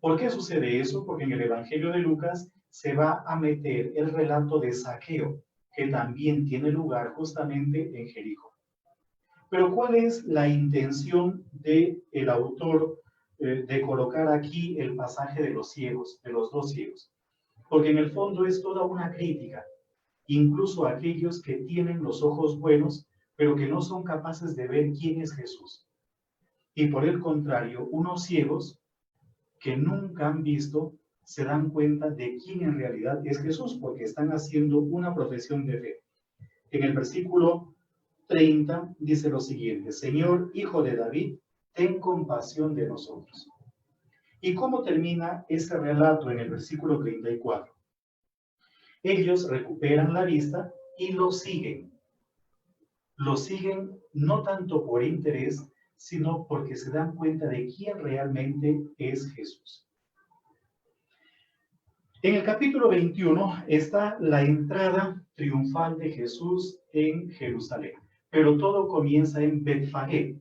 ¿Por qué sucede eso? Porque en el Evangelio de Lucas se va a meter el relato de Zaqueo, que también tiene lugar justamente en Jericó. Pero ¿cuál es la intención del autor de colocar aquí el pasaje de los ciegos, de los dos ciegos? Porque en el fondo es toda una crítica, incluso a aquellos que tienen los ojos buenos, pero que no son capaces de ver quién es Jesús. Y por el contrario, unos ciegos que nunca han visto se dan cuenta de quién en realidad es Jesús, porque están haciendo una profesión de fe. En el versículo 30 dice lo siguiente: Señor, Hijo de David, ten compasión de nosotros. ¿Y cómo termina ese relato en el versículo 34? Ellos recuperan la vista y lo siguen. Lo siguen no tanto por interés, sino porque se dan cuenta de quién realmente es Jesús. En el capítulo 21 está la entrada triunfal de Jesús en Jerusalén, pero todo comienza en Betfagé.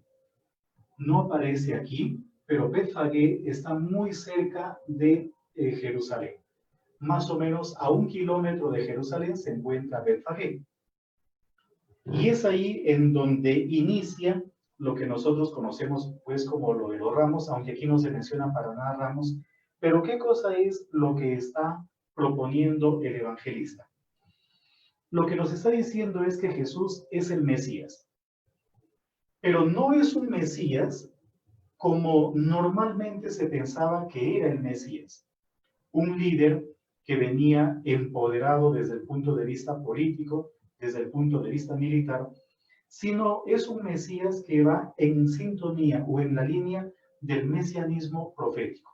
No aparece aquí, pero Betfagé está muy cerca de Jerusalén. Más o menos a 1 kilómetro de Jerusalén se encuentra Betfagé. Y es ahí en donde inicia lo que nosotros conocemos pues como lo de los ramos, aunque aquí no se menciona para nada ramos. Pero ¿qué cosa es lo que está proponiendo el evangelista? Lo que nos está diciendo es que Jesús es el Mesías. Pero no es un Mesías como normalmente se pensaba que era el Mesías. Un líder que venía empoderado desde el punto de vista político, desde el punto de vista militar, sino es un Mesías que va en sintonía o en la línea del mesianismo profético,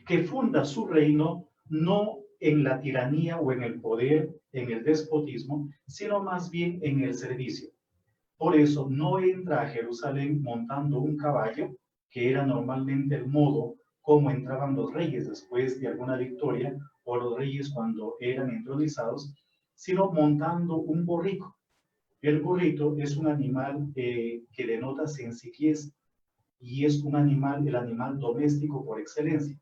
que funda su reino no en la tiranía o en el poder, en el despotismo, sino más bien en el servicio. Por eso no entra a Jerusalén montando un caballo, que era normalmente el modo como entraban los reyes después de alguna victoria, o los reyes cuando eran entronizados, sino montando un borrico. El burrito es un animal que denota sencillez y es un animal, el animal doméstico por excelencia.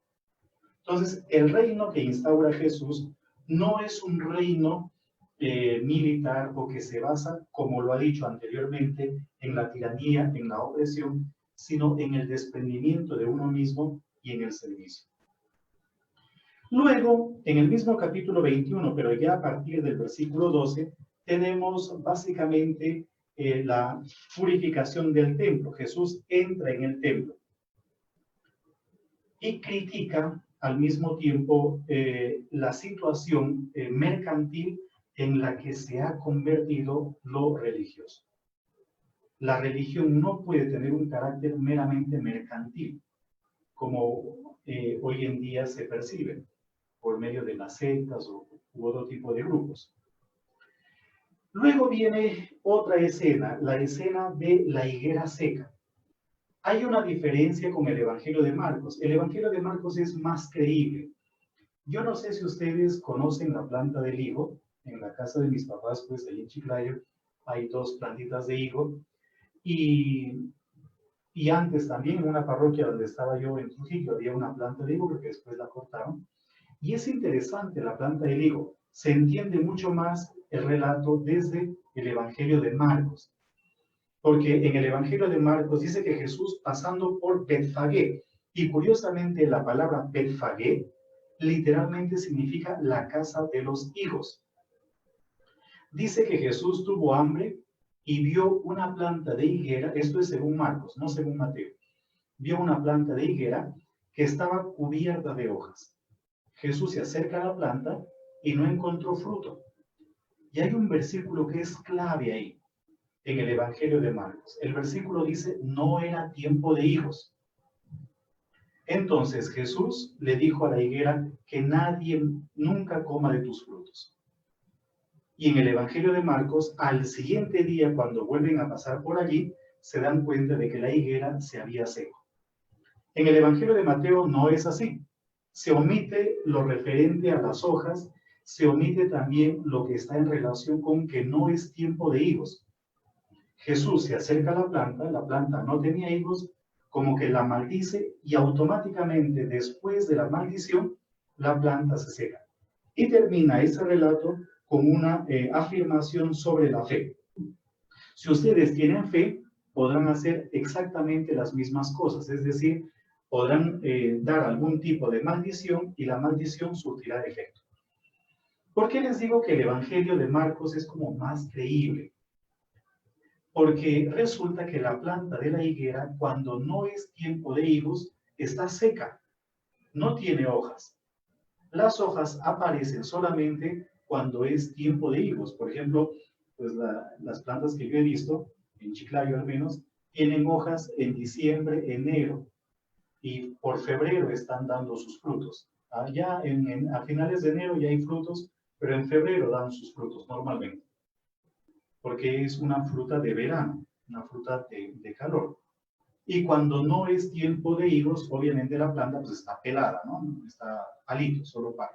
Entonces, el reino que instaura Jesús no es un reino militar o que se basa, como lo ha dicho anteriormente, en la tiranía, en la opresión, sino en el desprendimiento de uno mismo y en el servicio. Luego, en el mismo capítulo 21, pero ya a partir del versículo 12, tenemos básicamente la purificación del templo. Jesús entra en el templo y critica al mismo tiempo la situación mercantil en la que se ha convertido lo religioso. La religión no puede tener un carácter meramente mercantil, como hoy en día se percibe por medio de las sectas u otro tipo de grupos. Luego viene otra escena, la escena de la higuera seca. Hay una diferencia con el Evangelio de Marcos. El Evangelio de Marcos es más creíble. Yo no sé si ustedes conocen la planta del higo. En la casa de mis papás, pues ahí en Chiclayo, hay 2 plantitas de higo. Y antes también en una parroquia donde estaba yo en Trujillo había una planta de higo, porque después la cortaron. Y es interesante la planta del higo. Se entiende mucho más el relato desde el Evangelio de Marcos. Porque en el Evangelio de Marcos dice que Jesús pasando por Betfagé, y curiosamente la palabra Betfagé literalmente significa la casa de los higos. Dice que Jesús tuvo hambre y vio una planta de higuera, esto es según Marcos, no según Mateo. Vio una planta de higuera que estaba cubierta de hojas. Jesús se acerca a la planta y no encontró fruto. Y hay un versículo que es clave ahí, en el Evangelio de Marcos. El versículo dice, no era tiempo de higos. Entonces Jesús le dijo a la higuera que nadie nunca coma de tus frutos. Y en el Evangelio de Marcos, al siguiente día, cuando vuelven a pasar por allí, se dan cuenta de que la higuera se había seco. En el Evangelio de Mateo no es así. Se omite lo referente a las hojas, se omite también lo que está en relación con que no es tiempo de higos. Jesús se acerca a la planta no tenía higos, como que la maldice y automáticamente después de la maldición, la planta se seca. Y termina ese relato con una afirmación sobre la fe. Si ustedes tienen fe, podrán hacer exactamente las mismas cosas, es decir, podrán dar algún tipo de maldición y la maldición surtirá efecto. ¿Por qué les digo que el Evangelio de Marcos es como más creíble? Porque resulta que la planta de la higuera, cuando no es tiempo de higos, está seca, no tiene hojas. Las hojas aparecen solamente cuando es tiempo de higos. Por ejemplo, pues las plantas que yo he visto, en Chiclayo al menos, tienen hojas en diciembre, enero, y por febrero están dando sus frutos. Ya a finales de enero ya hay frutos, pero en febrero dan sus frutos normalmente, porque es una fruta de verano, una fruta de calor. Y cuando no es tiempo de higos, obviamente la planta pues está pelada, ¿no? Está palito, solo para.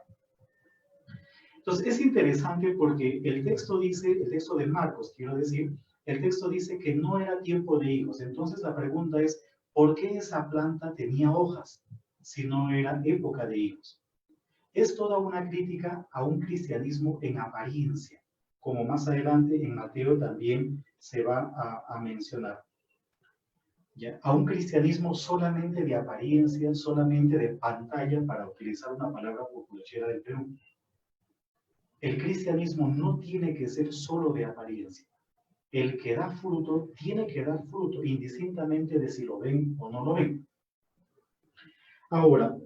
Entonces es interesante porque el texto dice, el texto de Marcos, quiero decir, el texto dice que no era tiempo de higos. Entonces la pregunta es, ¿por qué esa planta tenía hojas si no era época de higos? Es toda una crítica a un cristianismo en apariencia, como más adelante en Mateo también se va a mencionar. ¿Ya? A un cristianismo solamente de apariencia, solamente de pantalla, para utilizar una palabra populachera del Perú. El cristianismo no tiene que ser solo de apariencia. El que da fruto tiene que dar fruto, indistintamente de si lo ven o no lo ven. Ahora,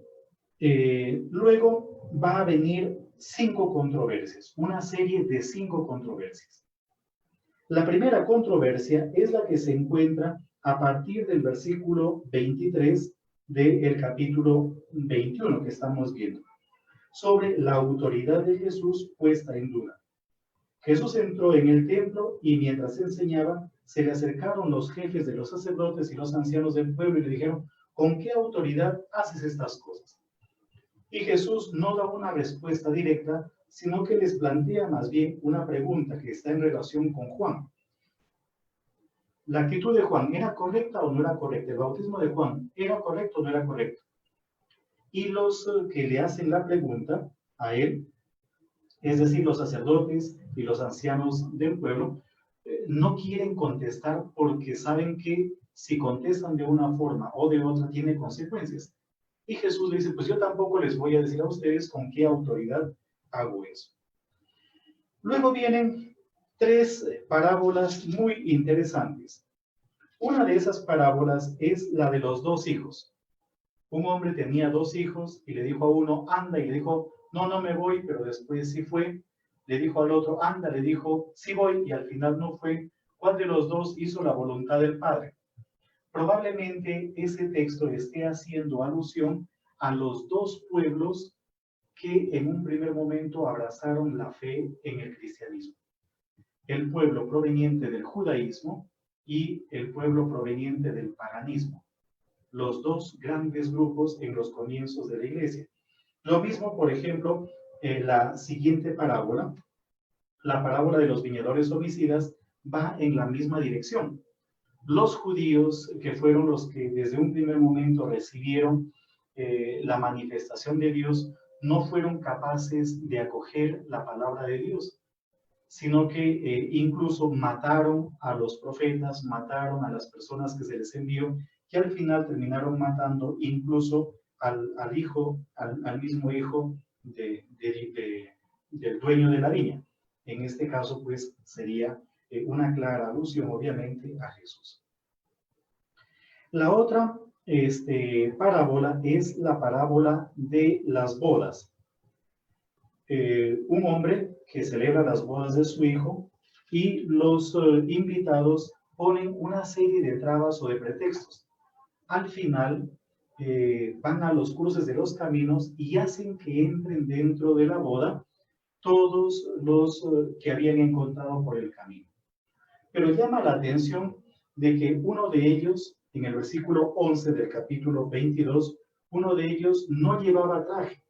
luego va a venir 5 controversias, una serie de 5 controversias. La primera controversia es la que se encuentra a partir del versículo 23 del capítulo 21 que estamos viendo, sobre la autoridad de Jesús puesta en duda. Jesús entró en el templo y mientras enseñaba, se le acercaron los jefes de los sacerdotes y los ancianos del pueblo y le dijeron, ¿con qué autoridad haces estas cosas? Y Jesús no da una respuesta directa, sino que les plantea más bien una pregunta que está en relación con Juan. ¿La actitud de Juan era correcta o no era correcta? ¿El bautismo de Juan era correcto o no era correcto? Y los que le hacen la pregunta a él, es decir, los sacerdotes y los ancianos del pueblo, no quieren contestar porque saben que si contestan de una forma o de otra tiene consecuencias. Y Jesús le dice, pues yo tampoco les voy a decir a ustedes con qué autoridad hago eso. Luego vienen 3 parábolas muy interesantes. Una de esas parábolas es la de los 2 hijos. Un hombre tenía 2 hijos y le dijo a uno, anda, y le dijo, no me voy, pero después sí fue. Le dijo al otro, anda, le dijo, sí voy, y al final no fue. ¿Cuál de los 2 hizo la voluntad del Padre? Probablemente ese texto esté haciendo alusión a los 2 pueblos que en un primer momento abrazaron la fe en el cristianismo. El pueblo proveniente del judaísmo y el pueblo proveniente del paganismo. Los 2 grandes grupos en los comienzos de la iglesia. Lo mismo, por ejemplo, la siguiente parábola, la parábola de los viñadores homicidas, va en la misma dirección. Los judíos, que fueron los que desde un primer momento recibieron la manifestación de Dios, no fueron capaces de acoger la palabra de Dios, sino que incluso mataron a los profetas, mataron a las personas que se les envió, y al final terminaron matando incluso al hijo, al mismo hijo del dueño de la viña. En este caso, pues, sería una clara alusión, obviamente, a Jesús. La otra parábola es la parábola de las bodas. Un hombre que celebra las bodas de su hijo y los invitados ponen una serie de trabas o de pretextos. Al final, van a los cruces de los caminos y hacen que entren dentro de la boda todos los que habían encontrado por el camino. Pero llama la atención de que uno de ellos, en el versículo 11 del capítulo 22, uno de ellos no llevaba traje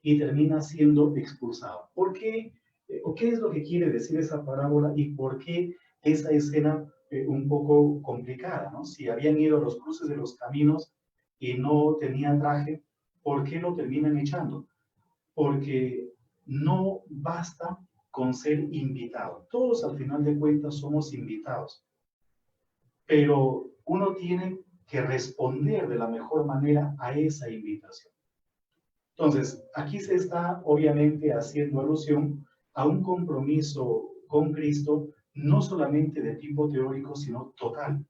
y termina siendo expulsado. ¿Por qué? ¿O qué es lo que quiere decir esa parábola y por qué esa escena un poco complicada, ¿no? Si habían ido a los cruces de los caminos y no tenían traje, ¿por qué lo terminan echando? Porque no basta con ser invitado. Todos al final de cuentas somos invitados, pero uno tiene que responder de la mejor manera a esa invitación. Entonces, aquí se está obviamente haciendo alusión a un compromiso con Cristo, no solamente de tipo teórico, sino total.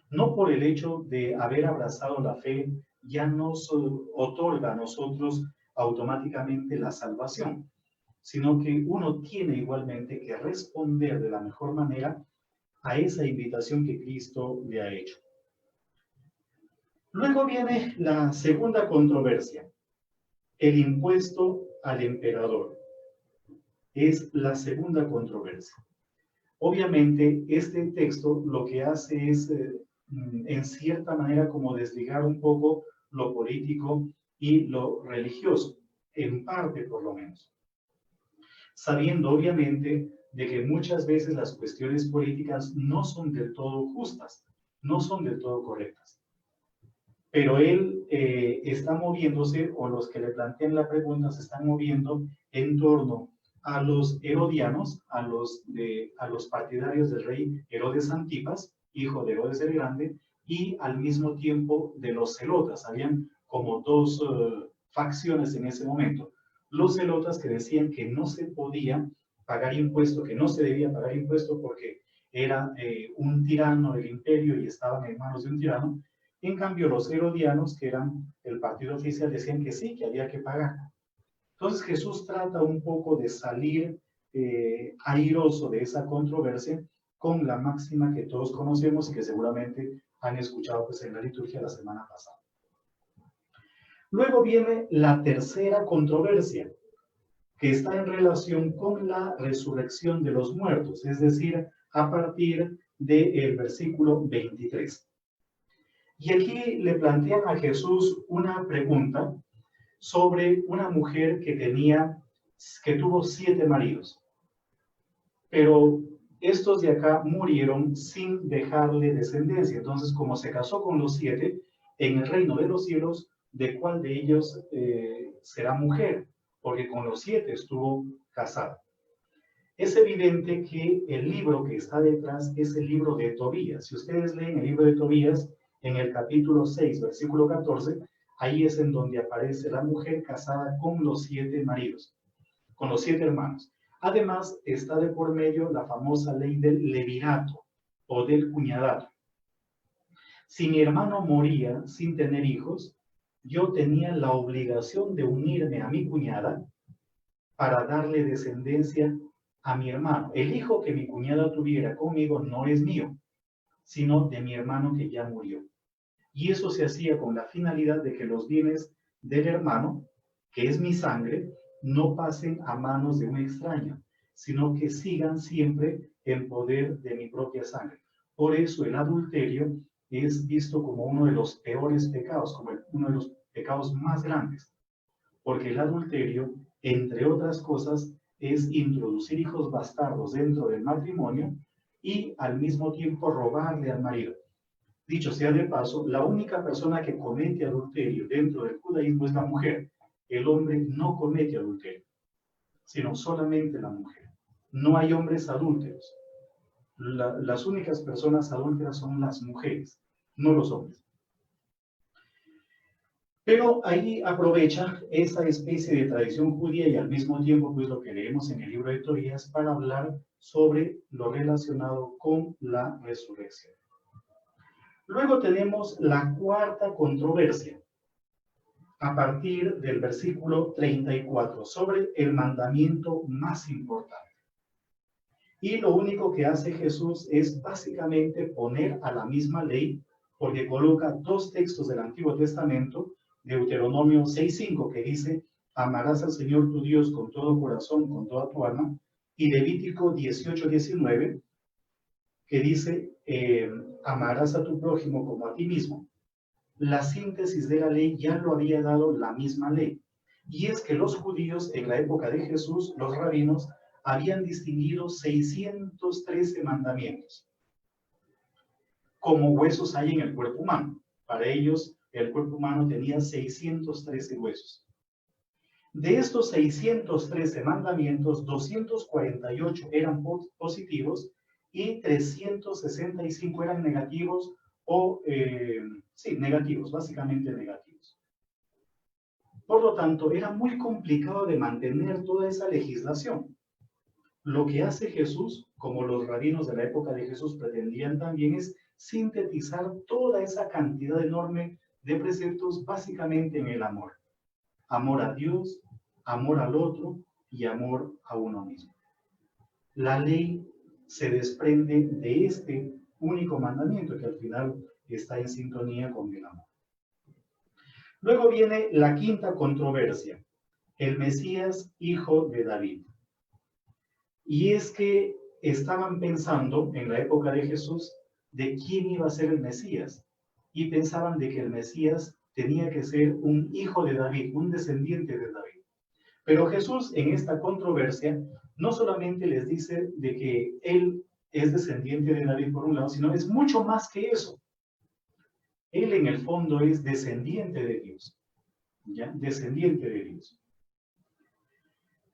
No por el hecho de haber abrazado la fe, ya nos otorga a nosotros automáticamente la salvación, sino que uno tiene igualmente que responder de la mejor manera a esa invitación que Cristo le ha hecho. Luego viene la segunda controversia, el impuesto al emperador. Es la segunda controversia. Obviamente, este texto lo que hace es, en cierta manera, como desligar un poco lo político y lo religioso, en parte por lo menos. Sabiendo, obviamente, de que muchas veces las cuestiones políticas no son del todo justas, no son del todo correctas. Pero él está moviéndose, o los que le plantean la pregunta se están moviendo en torno a los herodianos, a los partidarios del rey Herodes Antipas, hijo de Herodes el Grande, y al mismo tiempo de los celotas. Habían como dos facciones en ese momento. Los celotas que decían que no se podía pagar impuesto, que no se debía pagar impuesto porque era un tirano del imperio y estaban en manos de un tirano. En cambio, los herodianos, que eran el partido oficial, decían que sí, que había que pagar. Entonces Jesús trata un poco de salir airoso de esa controversia con la máxima que todos conocemos y que seguramente han escuchado pues, en la liturgia la semana pasada. Luego viene la tercera controversia, que está en relación con la resurrección de los muertos, es decir, a partir del versículo 23. Y aquí le plantean a Jesús una pregunta sobre una mujer que tuvo 7 maridos. Pero estos de acá murieron sin dejarle descendencia. Entonces, como se casó con los 7, en el reino de los cielos, ¿de cuál de ellos será mujer? Porque con los 7 estuvo casada. Es evidente que el libro que está detrás es el libro de Tobías. Si ustedes leen el libro de Tobías, en el capítulo 6, versículo 14, ahí es en donde aparece la mujer casada con los 7 maridos, con los 7 hermanos. Además, está de por medio la famosa ley del levirato o del cuñadato. Si mi hermano moría sin tener hijos, yo tenía la obligación de unirme a mi cuñada para darle descendencia a mi hermano. El hijo que mi cuñada tuviera conmigo no es mío, sino de mi hermano que ya murió. Y eso se hacía con la finalidad de que los bienes del hermano, que es mi sangre, no pasen a manos de un extraño, sino que sigan siempre en poder de mi propia sangre. Por eso el adulterio es visto como uno de los peores pecados, como uno de los pecados más grandes, porque el adulterio, entre otras cosas, es introducir hijos bastardos dentro del matrimonio y al mismo tiempo robarle al marido. Dicho sea de paso, la única persona que comete adulterio dentro del judaísmo es la mujer. El hombre no comete adulterio, sino solamente la mujer. No hay hombres adúlteros. Las únicas personas adúlteras son las mujeres, no los hombres. Pero ahí aprovecha esa especie de tradición judía y al mismo tiempo pues lo que leemos en el libro de Tobías para hablar sobre lo relacionado con la resurrección. Luego tenemos la cuarta controversia, a partir del versículo 34, sobre el mandamiento más importante. Y lo único que hace Jesús es básicamente poner a la misma ley, porque coloca dos textos del Antiguo Testamento, Deuteronomio 6:5, que dice, amarás al Señor tu Dios con todo corazón, con toda tu alma, y Levítico 18:19, que dice, amarás a tu prójimo como a ti mismo. La síntesis de la ley ya lo había dado la misma ley. Y es que los judíos en la época de Jesús, los rabinos, habían distinguido 613 mandamientos. Como huesos hay en el cuerpo humano. Para ellos, el cuerpo humano tenía 613 huesos. De estos 613 mandamientos, 248 eran positivos y 365 eran negativos o, negativos, básicamente negativos. Por lo tanto, era muy complicado de mantener toda esa legislación. Lo que hace Jesús, como los rabinos de la época de Jesús pretendían también, es sintetizar toda esa cantidad enorme de preceptos básicamente en el amor. Amor a Dios, amor al otro y amor a uno mismo. La ley se desprende de este único mandamiento que al final está en sintonía con el amor. Luego viene la quinta controversia, el Mesías, hijo de David. Y es que estaban pensando en la época de Jesús de quién iba a ser el Mesías. Y pensaban de que el Mesías tenía que ser un hijo de David, un descendiente de David. Pero Jesús en esta controversia no solamente les dice de que él es descendiente de David por un lado, sino es mucho más que eso. Él en el fondo es descendiente de Dios. ¿Ya? Descendiente de Dios.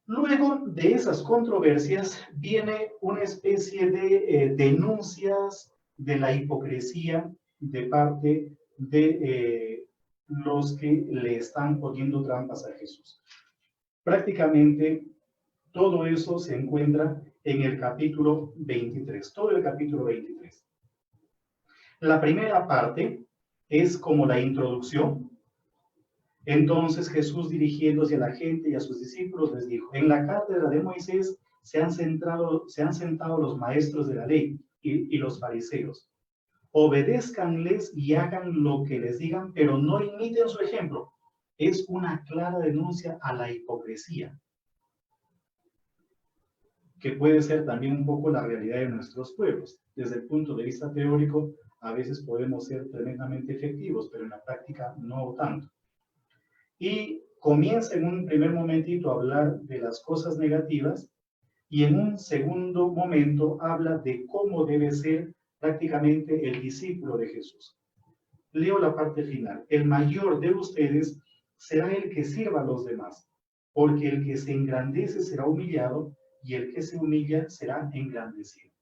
Luego de esas controversias viene una especie de denuncias de la hipocresía de parte de los que le están poniendo trampas a Jesús. Prácticamente todo eso se encuentra en el capítulo 23, todo el capítulo 23. La primera parte es como la introducción. Entonces Jesús, dirigiéndose a la gente y a sus discípulos, les dijo, en la cátedra de Moisés se han sentado los maestros de la ley y los fariseos. Obedézcanles y hagan lo que les digan, pero no imiten su ejemplo. Es una clara denuncia a la hipocresía, que puede ser también un poco la realidad de nuestros pueblos. Desde el punto de vista teórico, a veces podemos ser tremendamente efectivos, pero en la práctica no tanto. Y comienza en un primer momentito a hablar de las cosas negativas y en un segundo momento habla de cómo debe ser prácticamente el discípulo de Jesús. Leo la parte final. El mayor de ustedes será el que sirva a los demás, porque el que se engrandece será humillado y el que se humilla será engrandecido.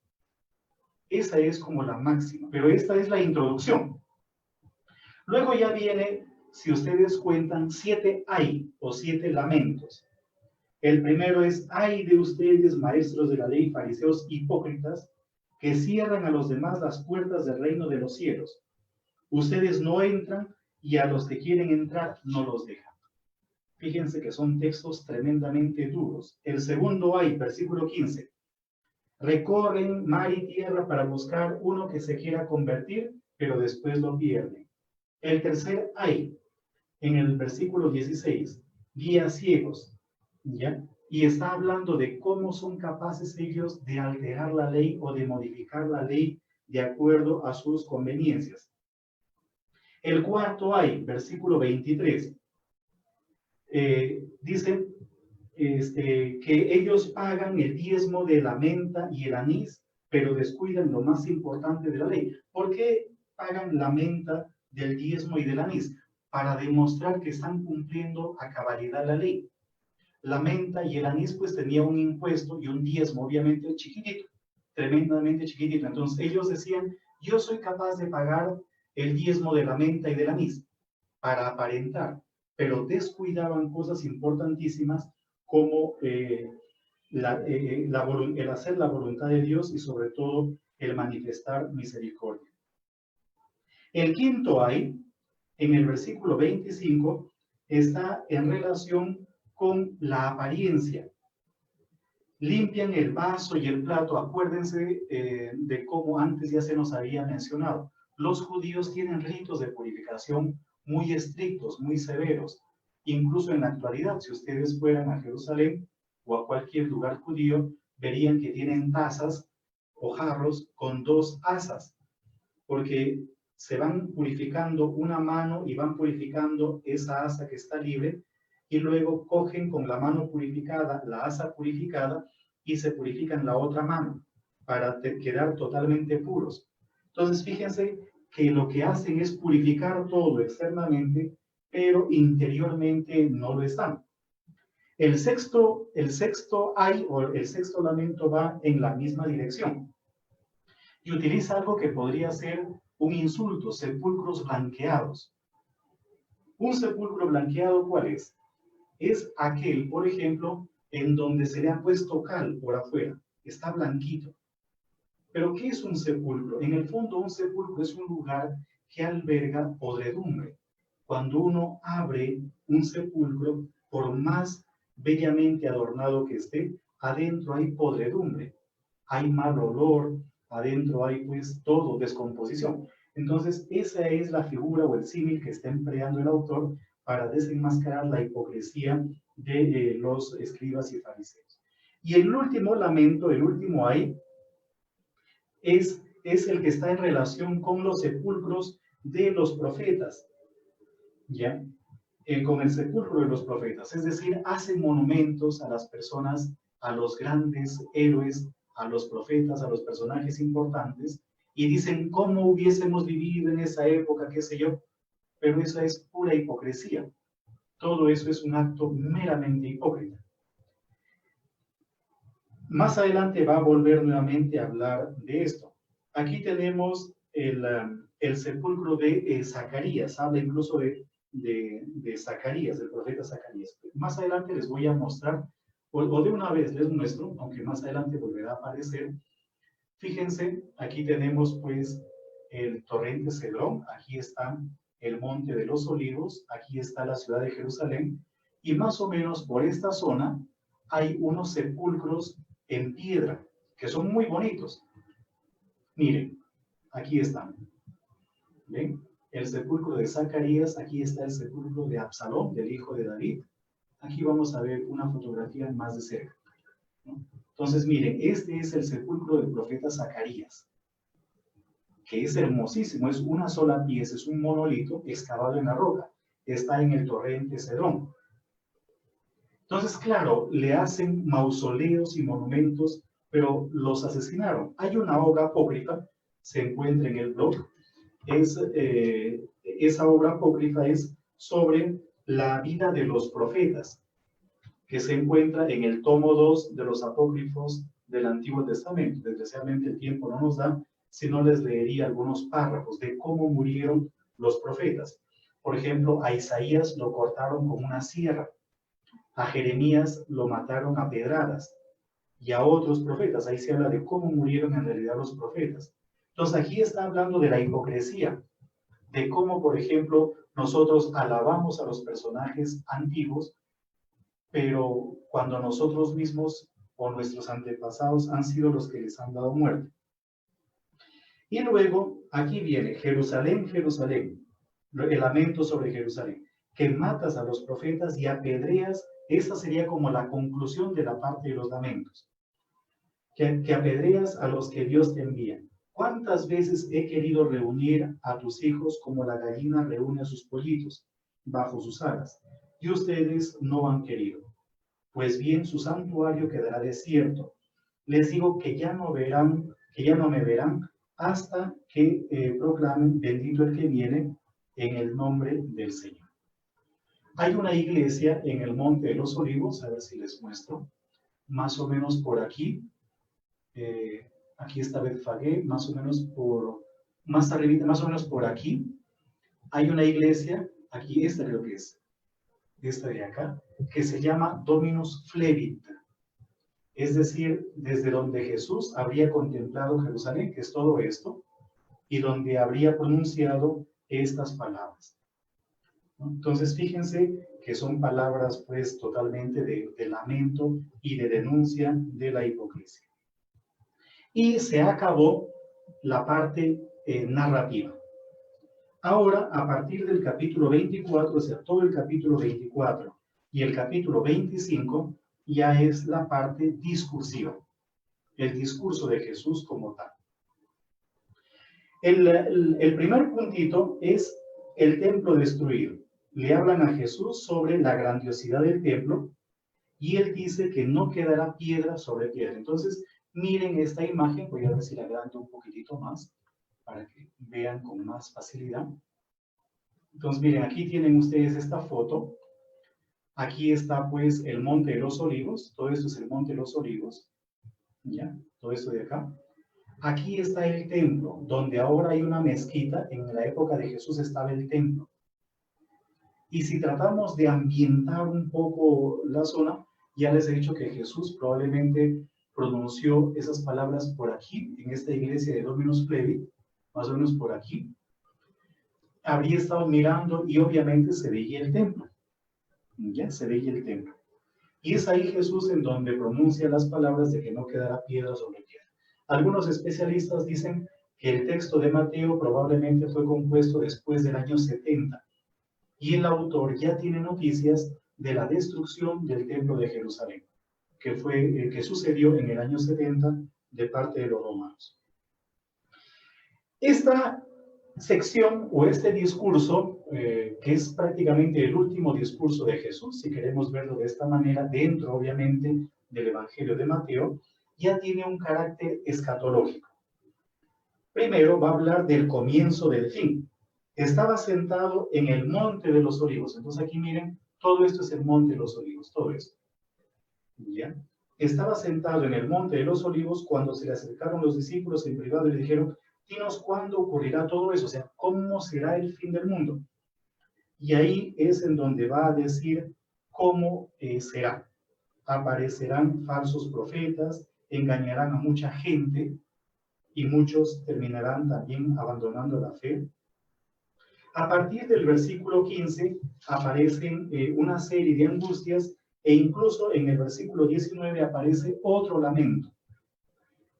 Esa es como la máxima, pero esta es la introducción. Luego ya viene, si ustedes cuentan, 7 ay o 7 lamentos. El primero es, ay de ustedes, maestros de la ley, fariseos hipócritas, que cierran a los demás las puertas del reino de los cielos. Ustedes no entran y a los que quieren entrar no los dejan. Fíjense que son textos tremendamente duros. El segundo ay, versículo 15. Recorren mar y tierra para buscar uno que se quiera convertir, pero después lo pierden. El tercer ay, en el versículo 16, guías ciegos, ¿ya? Y está hablando de cómo son capaces ellos de alterar la ley o de modificar la ley de acuerdo a sus conveniencias. El cuarto ay, versículo 23, dice que ellos pagan el diezmo de la menta y el anís, pero descuidan lo más importante de la ley. ¿Por qué pagan la menta del diezmo y del anís? Para demostrar que están cumpliendo a cabalidad la ley. La menta y el anís pues tenía un impuesto y un diezmo obviamente chiquitito, tremendamente chiquitito. Entonces ellos decían, yo soy capaz de pagar el diezmo de la menta y del anís. para aparentar, pero descuidaban cosas importantísimas como el hacer la voluntad de Dios y sobre todo el manifestar misericordia. El quinto ay, en el versículo 25, está en relación con la apariencia. Limpian el vaso y el plato. Acuérdense de cómo antes ya se nos había mencionado. Los judíos tienen ritos de purificación muy estrictos, muy severos. Incluso en la actualidad, si ustedes fueran a Jerusalén o a cualquier lugar judío, verían que tienen tazas o jarros con 2 asas, porque se van purificando una mano y van purificando esa asa que está libre, y luego cogen con la mano purificada, la asa purificada, y se purifican la otra mano para quedar totalmente puros. Entonces, fíjense que lo que hacen es purificar todo externamente, pero interiormente no lo están. El sexto ay o el sexto lamento va en la misma dirección y utiliza algo que podría ser un insulto: sepulcros blanqueados. Un sepulcro blanqueado, ¿cuál es? Es aquel, por ejemplo, en donde se le ha puesto cal por afuera, está blanquito. ¿Pero qué es un sepulcro? En el fondo, un sepulcro es un lugar que alberga podredumbre. Cuando uno abre un sepulcro, por más bellamente adornado que esté, adentro hay podredumbre, hay mal olor, adentro hay pues todo, descomposición. Entonces, esa es la figura o el símil que está empleando el autor para desenmascarar la hipocresía de los escribas y fariseos. Y el último lamento, el último ay, es el que está en relación con los sepulcros de los profetas, ¿ya? Con el sepulcro de los profetas, es decir, hacen monumentos a las personas, a los grandes héroes, a los profetas, a los personajes importantes, y dicen cómo hubiésemos vivido en esa época, qué sé yo, pero eso es pura hipocresía. Todo eso es un acto meramente hipócrita. Más adelante va a volver nuevamente a hablar de esto. Aquí tenemos el sepulcro de Zacarías, habla incluso de Zacarías, del profeta Zacarías. Más adelante les voy a mostrar, o de una vez les muestro, aunque más adelante volverá a aparecer. Fíjense, aquí tenemos pues el torrente Cedrón, aquí está el monte de los olivos, aquí está la ciudad de Jerusalén, y más o menos por esta zona hay unos sepulcros en piedra, que son muy bonitos. Miren, aquí están. ¿Ven? El sepulcro de Zacarías, aquí está el sepulcro de Absalón, del hijo de David. Aquí vamos a ver una fotografía más de cerca, ¿no? Entonces, miren, este es el sepulcro del profeta Zacarías, que es hermosísimo, es una sola pieza, es un monolito excavado en la roca, está en el torrente Cedrón. Entonces, claro, le hacen mausoleos y monumentos, pero los asesinaron. Hay una obra apócrifa, se encuentra en el blog, esa obra apócrifa es sobre la vida de los profetas, que se encuentra en el tomo 2 de los apócrifos del Antiguo Testamento. Desgraciadamente el tiempo no nos da, si no les leería algunos párrafos de cómo murieron los profetas. Por ejemplo, a Isaías lo cortaron con una sierra, a Jeremías lo mataron a pedradas, y a otros profetas. Ahí se habla de cómo murieron en realidad los profetas. Entonces aquí está hablando de la hipocresía, de cómo, por ejemplo, nosotros alabamos a los personajes antiguos, pero cuando nosotros mismos o nuestros antepasados han sido los que les han dado muerte. Y luego, aquí viene Jerusalén, Jerusalén, el lamento sobre Jerusalén, que matas a los profetas y apedreas. Esa sería como la conclusión de la parte de los lamentos, que apedreas a los que Dios te envía. ¿Cuántas veces he querido reunir a tus hijos como la gallina reúne a sus pollitos bajo sus alas? Y ustedes no han querido. Pues bien, su santuario quedará desierto. Les digo que ya no me verán hasta que proclamen: bendito el que viene en el nombre del Señor. Hay una iglesia en el Monte de los Olivos, a ver si les muestro, más o menos por aquí. Aquí está Betfagé, más o menos más arriba, más o menos por aquí. Hay una iglesia aquí esta creo que es, esta de acá, que se llama Dominus Flevit. Es decir, desde donde Jesús habría contemplado Jerusalén, que es todo esto, y donde habría pronunciado estas palabras. Entonces, fíjense que son palabras, pues, totalmente de lamento y de denuncia de la hipocresía. Y se acabó la parte narrativa. Ahora, a partir del capítulo 24, o sea, todo el capítulo 24 y el capítulo 25, ya es la parte discursiva, el discurso de Jesús como tal. El primer puntito es el templo destruido. Le hablan a Jesús sobre la grandiosidad del templo y él dice que no quedará piedra sobre piedra. Entonces, miren esta imagen, voy a ver si la agrando un poquitito más para que vean con más facilidad. Entonces, miren, aquí tienen ustedes esta foto. Aquí está, pues, el Monte de los Olivos. Todo esto es el Monte de los Olivos. ¿Ya? Todo esto de acá. Aquí está el templo, donde ahora hay una mezquita. En la época de Jesús estaba el templo. Y si tratamos de ambientar un poco la zona, ya les he dicho que Jesús probablemente pronunció esas palabras por aquí, en esta iglesia de Dominus Flevit, más o menos por aquí. Habría estado mirando y obviamente se veía el templo. Ya se veía el templo. Y es ahí Jesús en donde pronuncia las palabras de que no quedará piedra sobre piedra. Algunos especialistas dicen que el texto de Mateo probablemente fue compuesto después del año 70. Y el autor ya tiene noticias de la destrucción del templo de Jerusalén, que sucedió en el año 70 de parte de los romanos. Esta sección o este discurso, que es prácticamente el último discurso de Jesús, si queremos verlo de esta manera, dentro obviamente del Evangelio de Mateo, ya tiene un carácter escatológico. Primero va a hablar del comienzo del fin. Estaba sentado en el Monte de los Olivos. Entonces aquí miren, todo esto es el Monte de los Olivos, todo esto. ¿Ya? Estaba sentado en el Monte de los Olivos cuando se le acercaron los discípulos en privado y le dijeron: dinos cuándo ocurrirá todo eso, o sea, cómo será el fin del mundo. Y ahí es en donde va a decir cómo será. Aparecerán falsos profetas, engañarán a mucha gente y muchos terminarán también abandonando la fe. A partir del versículo 15 aparecen una serie de angustias e incluso en el versículo 19 aparece otro lamento.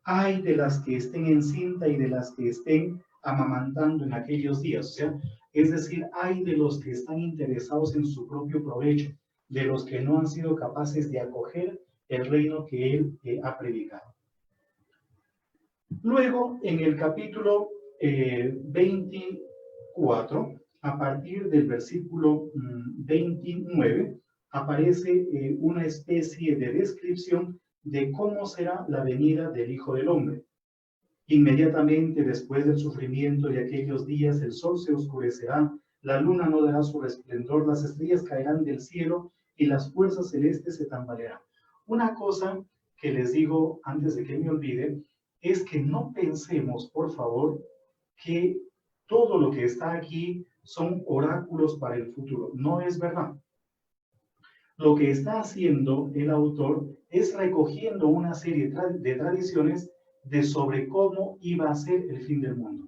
Ay de las que estén encinta y de las que estén amamantando en aquellos días. O sea, es decir, ay de los que están interesados en su propio provecho, de los que no han sido capaces de acoger el reino que él ha predicado. Luego, en el capítulo 24, a partir del versículo 29, aparece una especie de descripción de cómo será la venida del Hijo del Hombre. Inmediatamente después del sufrimiento de aquellos días, el sol se oscurecerá, la luna no dará su resplendor, las estrellas caerán del cielo y las fuerzas celestes se tambalearán. Una cosa que les digo antes de que me olvide es que no pensemos, por favor, que todo lo que está aquí son oráculos para el futuro. No es verdad. Lo que está haciendo el autor es recogiendo una serie de tradiciones de sobre cómo iba a ser el fin del mundo.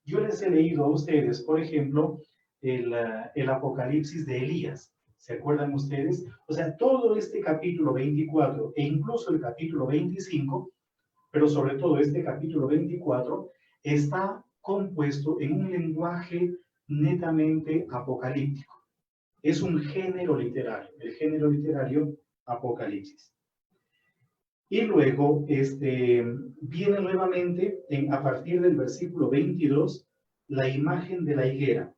Yo les he leído a ustedes, por ejemplo, el Apocalipsis de Elías. ¿Se acuerdan ustedes? O sea, todo este capítulo 24 e incluso el capítulo 25, pero sobre todo este capítulo 24, está compuesto en un lenguaje netamente apocalíptico. Es un género literario, el género literario Apocalipsis. Y luego viene nuevamente, a partir del versículo 22, la imagen de la higuera.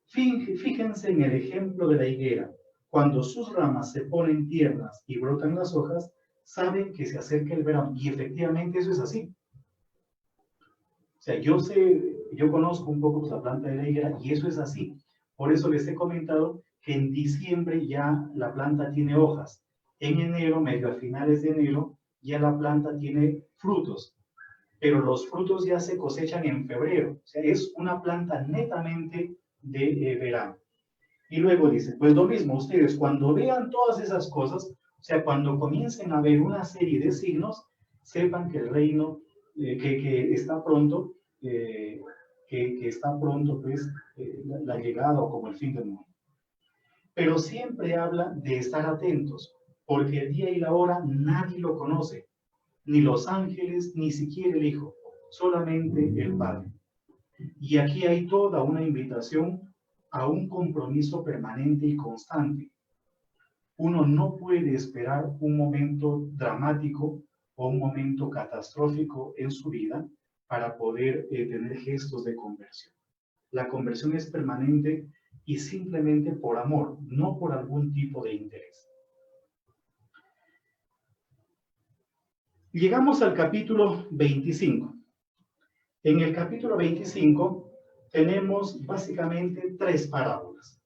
Fíjense en el ejemplo de la higuera. Cuando sus ramas se ponen tiernas y brotan las hojas, saben que se acerca el verano. Y efectivamente eso es así. O sea, yo conozco un poco la planta de la higuera y eso es así. Por eso les he comentado que en diciembre ya la planta tiene hojas. En enero, medio a finales de enero, ya la planta tiene frutos. Pero los frutos ya se cosechan en febrero. O sea, es una planta netamente de verano. Y luego dice, pues lo mismo, ustedes cuando vean todas esas cosas, o sea, cuando comiencen a ver una serie de signos, sepan que el reino, que está pronto, que está pronto, pues, la llegada o como el fin del mundo. Pero siempre habla de estar atentos, porque el día y la hora nadie lo conoce, ni los ángeles, ni siquiera el Hijo, solamente el Padre. Y aquí hay toda una invitación a un compromiso permanente y constante. Uno no puede esperar un momento dramático o un momento catastrófico en su vida para poder tener gestos de conversión. La conversión es permanente y simplemente por amor, no por algún tipo de interés. Llegamos al capítulo 25. En el capítulo 25 tenemos básicamente 3 parábolas.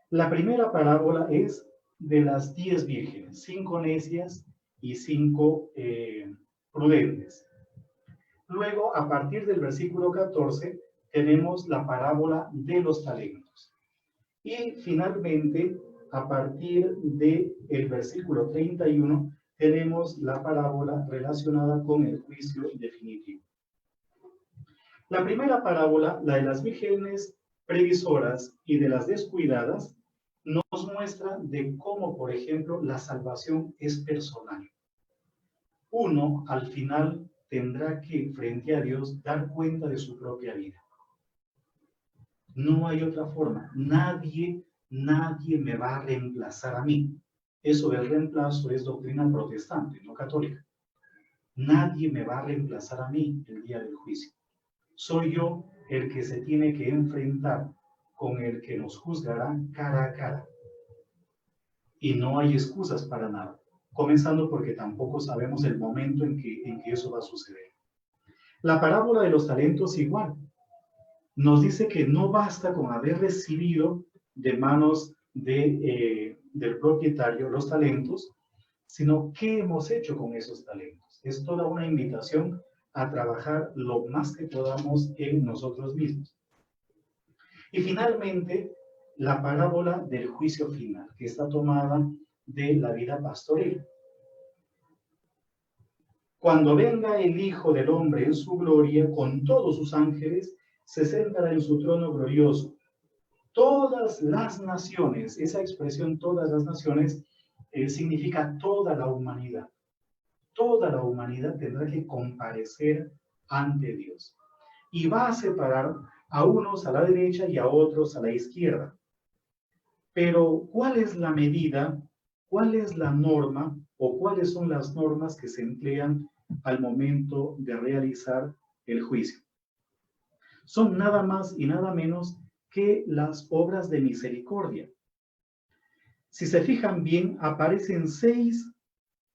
La primera parábola es de las 10 vírgenes, 5 necias y 5 prudentes. Luego, a partir del versículo 14, tenemos la parábola de los talentos. Y finalmente, a partir del versículo 31, tenemos la parábola relacionada con el juicio definitivo. La primera parábola, la de las vírgenes previsoras y de las descuidadas, nos muestra de cómo, por ejemplo, la salvación es personal. Uno, al final, tendrá que, frente a Dios, dar cuenta de su propia vida. No hay otra forma. Nadie me va a reemplazar a mí. Eso del reemplazo es doctrina protestante, no católica. Nadie me va a reemplazar a mí el día del juicio. Soy yo el que se tiene que enfrentar con el que nos juzgará cara a cara. Y no hay excusas para nada. Comenzando porque tampoco sabemos el momento en que eso va a suceder. La parábola de los talentos igual. Nos dice que no basta con haber recibido de manos del propietario los talentos, sino qué hemos hecho con esos talentos. Es toda una invitación a trabajar lo más que podamos en nosotros mismos. Y finalmente, la parábola del juicio final, que está tomada de la vida pastoril. Cuando venga el Hijo del Hombre en su gloria, con todos sus ángeles, se sentará en su trono glorioso. Todas las naciones, esa expresión todas las naciones, significa toda la humanidad. Toda la humanidad tendrá que comparecer ante Dios. Y va a separar a unos a la derecha y a otros a la izquierda. Pero, ¿cuál es la medida? ¿Cuál es la norma? ¿O cuáles son las normas que se emplean al momento de realizar el juicio? Son nada más y nada menos que las obras de misericordia. Si se fijan bien, aparecen 6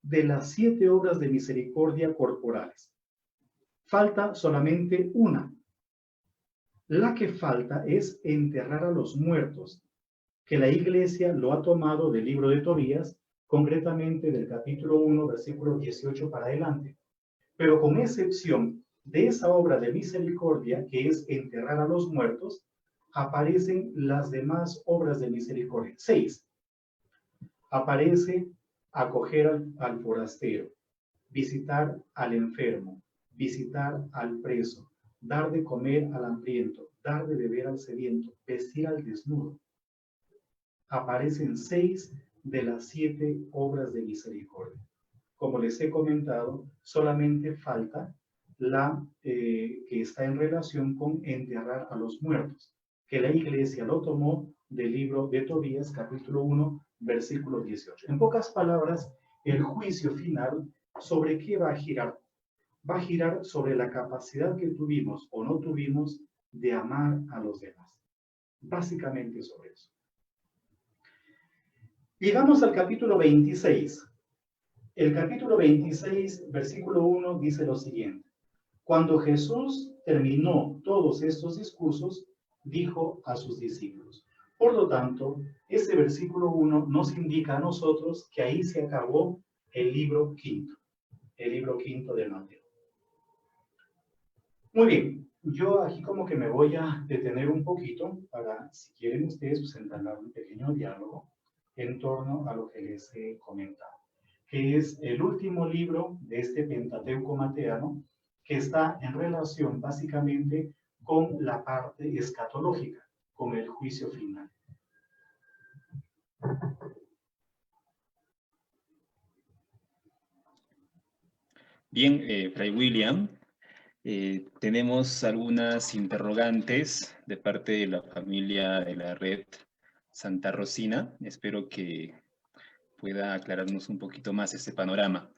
de las 7 obras de misericordia corporales. Falta solamente una. La que falta es enterrar a los muertos, que la Iglesia lo ha tomado del libro de Tobías, concretamente del capítulo 1, versículo 18 para adelante. Pero con excepción de esa obra de misericordia, que es enterrar a los muertos, aparecen las demás obras de misericordia. 6. Aparece acoger al forastero, visitar al enfermo, visitar al preso, dar de comer al hambriento, dar de beber al sediento, vestir al desnudo. Aparecen 6 de las 7 obras de misericordia. Como les he comentado, solamente falta la que está en relación con enterrar a los muertos, que la Iglesia lo tomó del libro de Tobías, capítulo 1, versículo 18. En pocas palabras, el juicio final, ¿sobre qué va a girar? Va a girar sobre la capacidad que tuvimos o no tuvimos de amar a los demás. Básicamente sobre eso. Llegamos al capítulo 26. El capítulo 26, versículo 1, dice lo siguiente. Cuando Jesús terminó todos estos discursos, dijo a sus discípulos. Por lo tanto, ese versículo 1 nos indica a nosotros que ahí se acabó el libro quinto de Mateo. Muy bien, yo aquí como que me voy a detener un poquito para, si quieren ustedes, pues entablar un pequeño diálogo en torno a lo que les he comentado, que es el último libro de este Pentateuco mateano, que está en relación básicamente con la parte escatológica, con el juicio final. Bien, Fray William, tenemos algunas interrogantes de parte de la familia de la red Santa Rosina. Espero que pueda aclararnos un poquito más este panorama.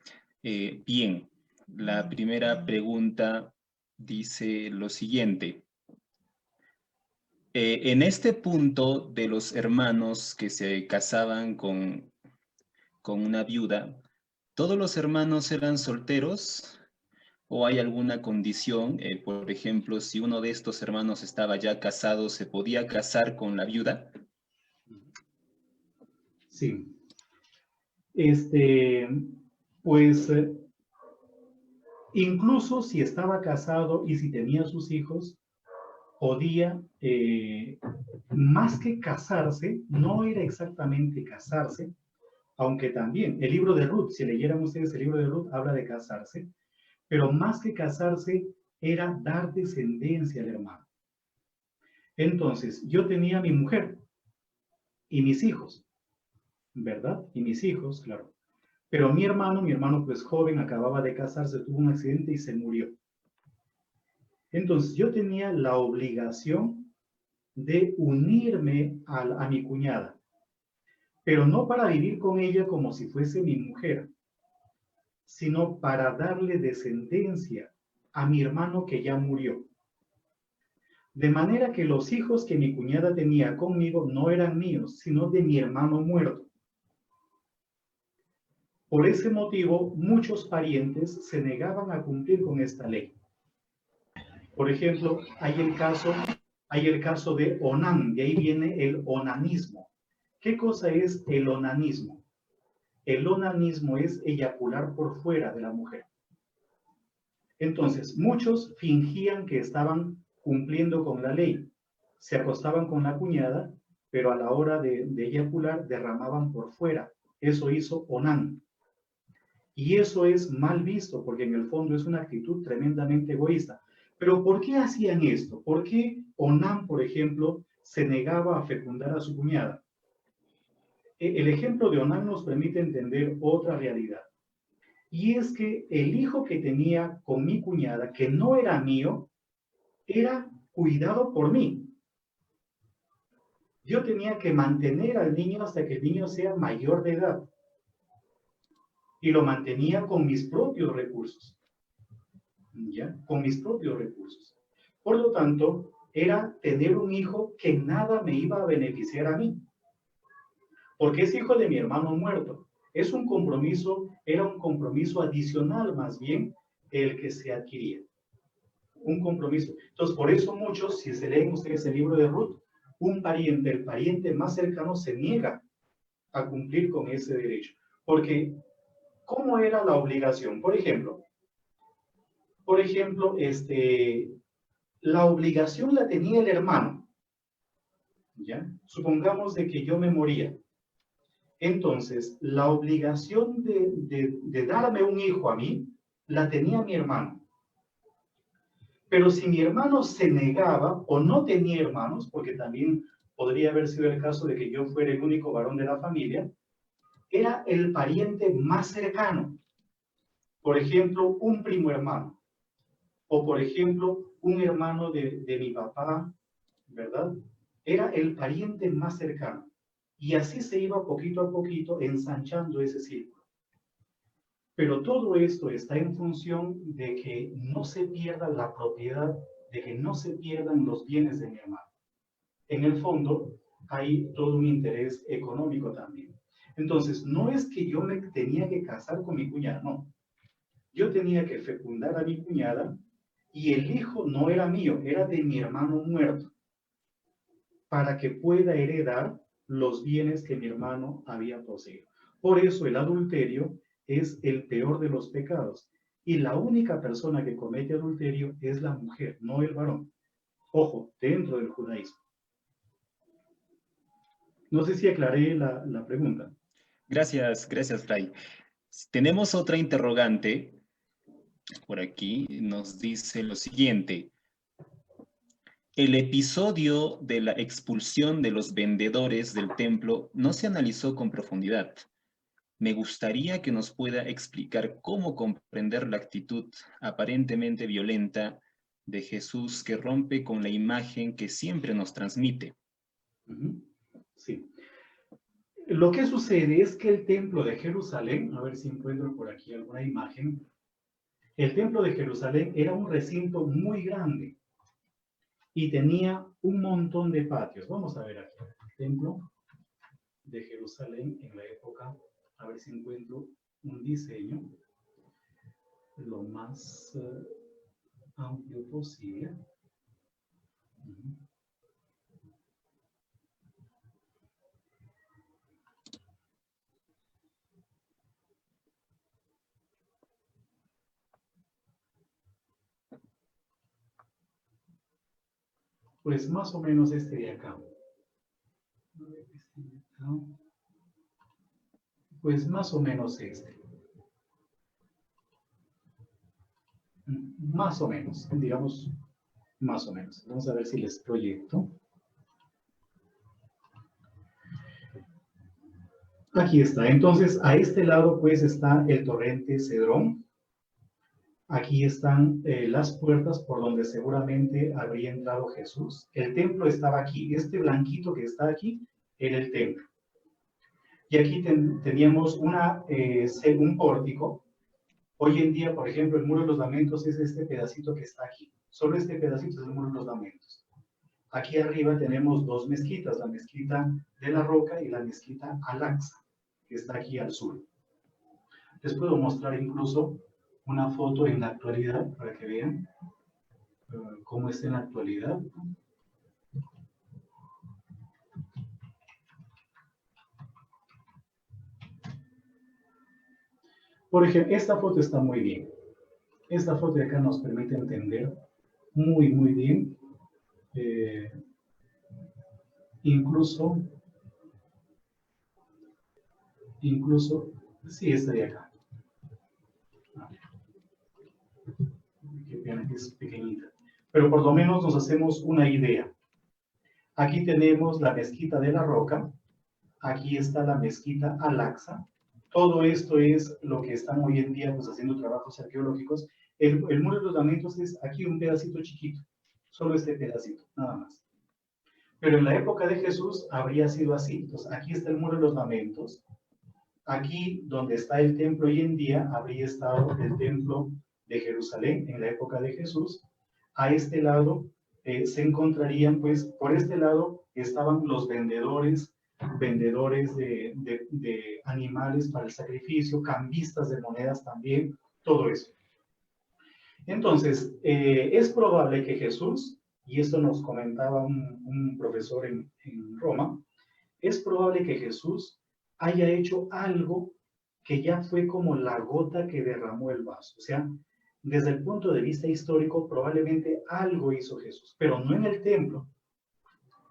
Bien, la primera pregunta dice lo siguiente. En este punto de los hermanos que se casaban con una viuda, ¿todos los hermanos eran solteros o hay alguna condición? Por ejemplo, si uno de estos hermanos estaba ya casado, ¿se podía casar con la viuda? Sí. Pues, incluso si estaba casado y si tenía sus hijos, podía, más que casarse, no era exactamente casarse, aunque también el libro de Ruth, si leyeran ustedes el libro de Ruth, habla de casarse, pero más que casarse era dar descendencia al hermano. Entonces, yo tenía a mi mujer y mis hijos, ¿verdad? Y mis hijos, claro. Pero mi hermano pues joven, acababa de casarse, tuvo un accidente y se murió. Entonces, yo tenía la obligación de unirme a mi cuñada, pero no para vivir con ella como si fuese mi mujer, sino para darle descendencia a mi hermano que ya murió. De manera que los hijos que mi cuñada tenía conmigo no eran míos, sino de mi hermano muerto. Por ese motivo, muchos parientes se negaban a cumplir con esta ley. Por ejemplo, hay el caso de Onán, de ahí viene el onanismo. ¿Qué cosa es el onanismo? El onanismo es eyacular por fuera de la mujer. Entonces, muchos fingían que estaban cumpliendo con la ley. Se acostaban con la cuñada, pero a la hora de eyacular derramaban por fuera. Eso hizo Onán. Y eso es mal visto, porque en el fondo es una actitud tremendamente egoísta. Pero ¿por qué hacían esto? ¿Por qué Onán, por ejemplo, se negaba a fecundar a su cuñada? El ejemplo de Onán nos permite entender otra realidad. Y es que el hijo que tenía con mi cuñada, que no era mío, era cuidado por mí. Yo tenía que mantener al niño hasta que el niño sea mayor de edad. Y lo mantenía con mis propios recursos. ¿Ya? Con mis propios recursos. Por lo tanto, era tener un hijo que nada me iba a beneficiar a mí. Porque es hijo de mi hermano muerto. Es un compromiso, era un compromiso adicional más bien el que se adquiría. Un compromiso. Entonces, por eso muchos, si se leen ustedes el libro de Ruth, un pariente, el pariente más cercano se niega a cumplir con ese derecho. Porque, ¿cómo era la obligación? Por ejemplo, la obligación la tenía el hermano. ¿Ya? Supongamos de que yo me moría. Entonces, la obligación de darme un hijo a mí, la tenía mi hermano. Pero si mi hermano se negaba o no tenía hermanos, porque también podría haber sido el caso de que yo fuera el único varón de la familia, era el pariente más cercano. Por ejemplo, un primo hermano. O por ejemplo, un hermano de mi papá, ¿verdad? Era el pariente más cercano. Y así se iba poquito a poquito ensanchando ese círculo. Pero todo esto está en función de que no se pierda la propiedad, de que no se pierdan los bienes de mi hermano. En el fondo, hay todo un interés económico también. Entonces, no es que yo me tenía que casar con mi cuñada, no. Yo tenía que fecundar a mi cuñada y el hijo no era mío, era de mi hermano muerto, para que pueda heredar los bienes que mi hermano había poseído. Por eso el adulterio es el peor de los pecados. y la única persona que comete adulterio es la mujer, no el varón. Ojo, dentro del judaísmo. No sé si aclaré la pregunta. Gracias, Fray. Tenemos otra interrogante. Por aquí nos dice lo siguiente. El episodio de la expulsión de los vendedores del templo no se analizó con profundidad. Me gustaría que nos pueda explicar cómo comprender la actitud aparentemente violenta de Jesús que rompe con la imagen que siempre nos transmite. Sí. Lo que sucede es que el templo de Jerusalén, a ver si encuentro por aquí alguna imagen, el templo de Jerusalén era un recinto muy grande y tenía un montón de patios. Vamos a ver aquí, el templo de Jerusalén en la época, a ver si encuentro un diseño lo más amplio posible. Pues más o menos este de acá. Pues más o menos este. Más o menos, digamos, más o menos. Vamos a ver si les proyecto. Aquí está. Entonces, a este lado pues está el torrente Cedrón. Aquí están las puertas por donde seguramente habría entrado Jesús. El templo estaba aquí. Este blanquito que está aquí era el templo. Y aquí teníamos un pórtico. Hoy en día, por ejemplo, el Muro de los Lamentos es este pedacito que está aquí. Solo este pedacito es el Muro de los Lamentos. Aquí arriba tenemos dos mezquitas, la mezquita de la Roca y la mezquita Al-Aqsa, que está aquí al sur. Les puedo mostrar incluso una foto en la actualidad para que vean cómo está en la actualidad. Por ejemplo, esta foto está muy bien. Esta foto de acá nos permite entender muy, muy bien. Incluso, sí, esta de acá. Qué pena que es pequeñita. Pero por lo menos nos hacemos una idea. Aquí tenemos la mezquita de la Roca. Aquí está la mezquita Al-Aqsa. Todo esto es lo que están hoy en día pues, haciendo trabajos arqueológicos. El Muro de los Lamentos es aquí un pedacito chiquito. Solo este pedacito, nada más. Pero en la época de Jesús habría sido así. Entonces, aquí está el Muro de los Lamentos. Aquí, donde está el templo hoy en día, habría estado el templo de Jerusalén en la época de Jesús. A este lado se encontrarían, pues, por este lado estaban los vendedores de animales para el sacrificio, cambistas de monedas también, todo eso. Entonces, es probable que Jesús, y esto nos comentaba un profesor en Roma, es probable que Jesús haya hecho algo que ya fue como la gota que derramó el vaso. O sea, desde el punto de vista histórico, probablemente algo hizo Jesús, pero no en el templo,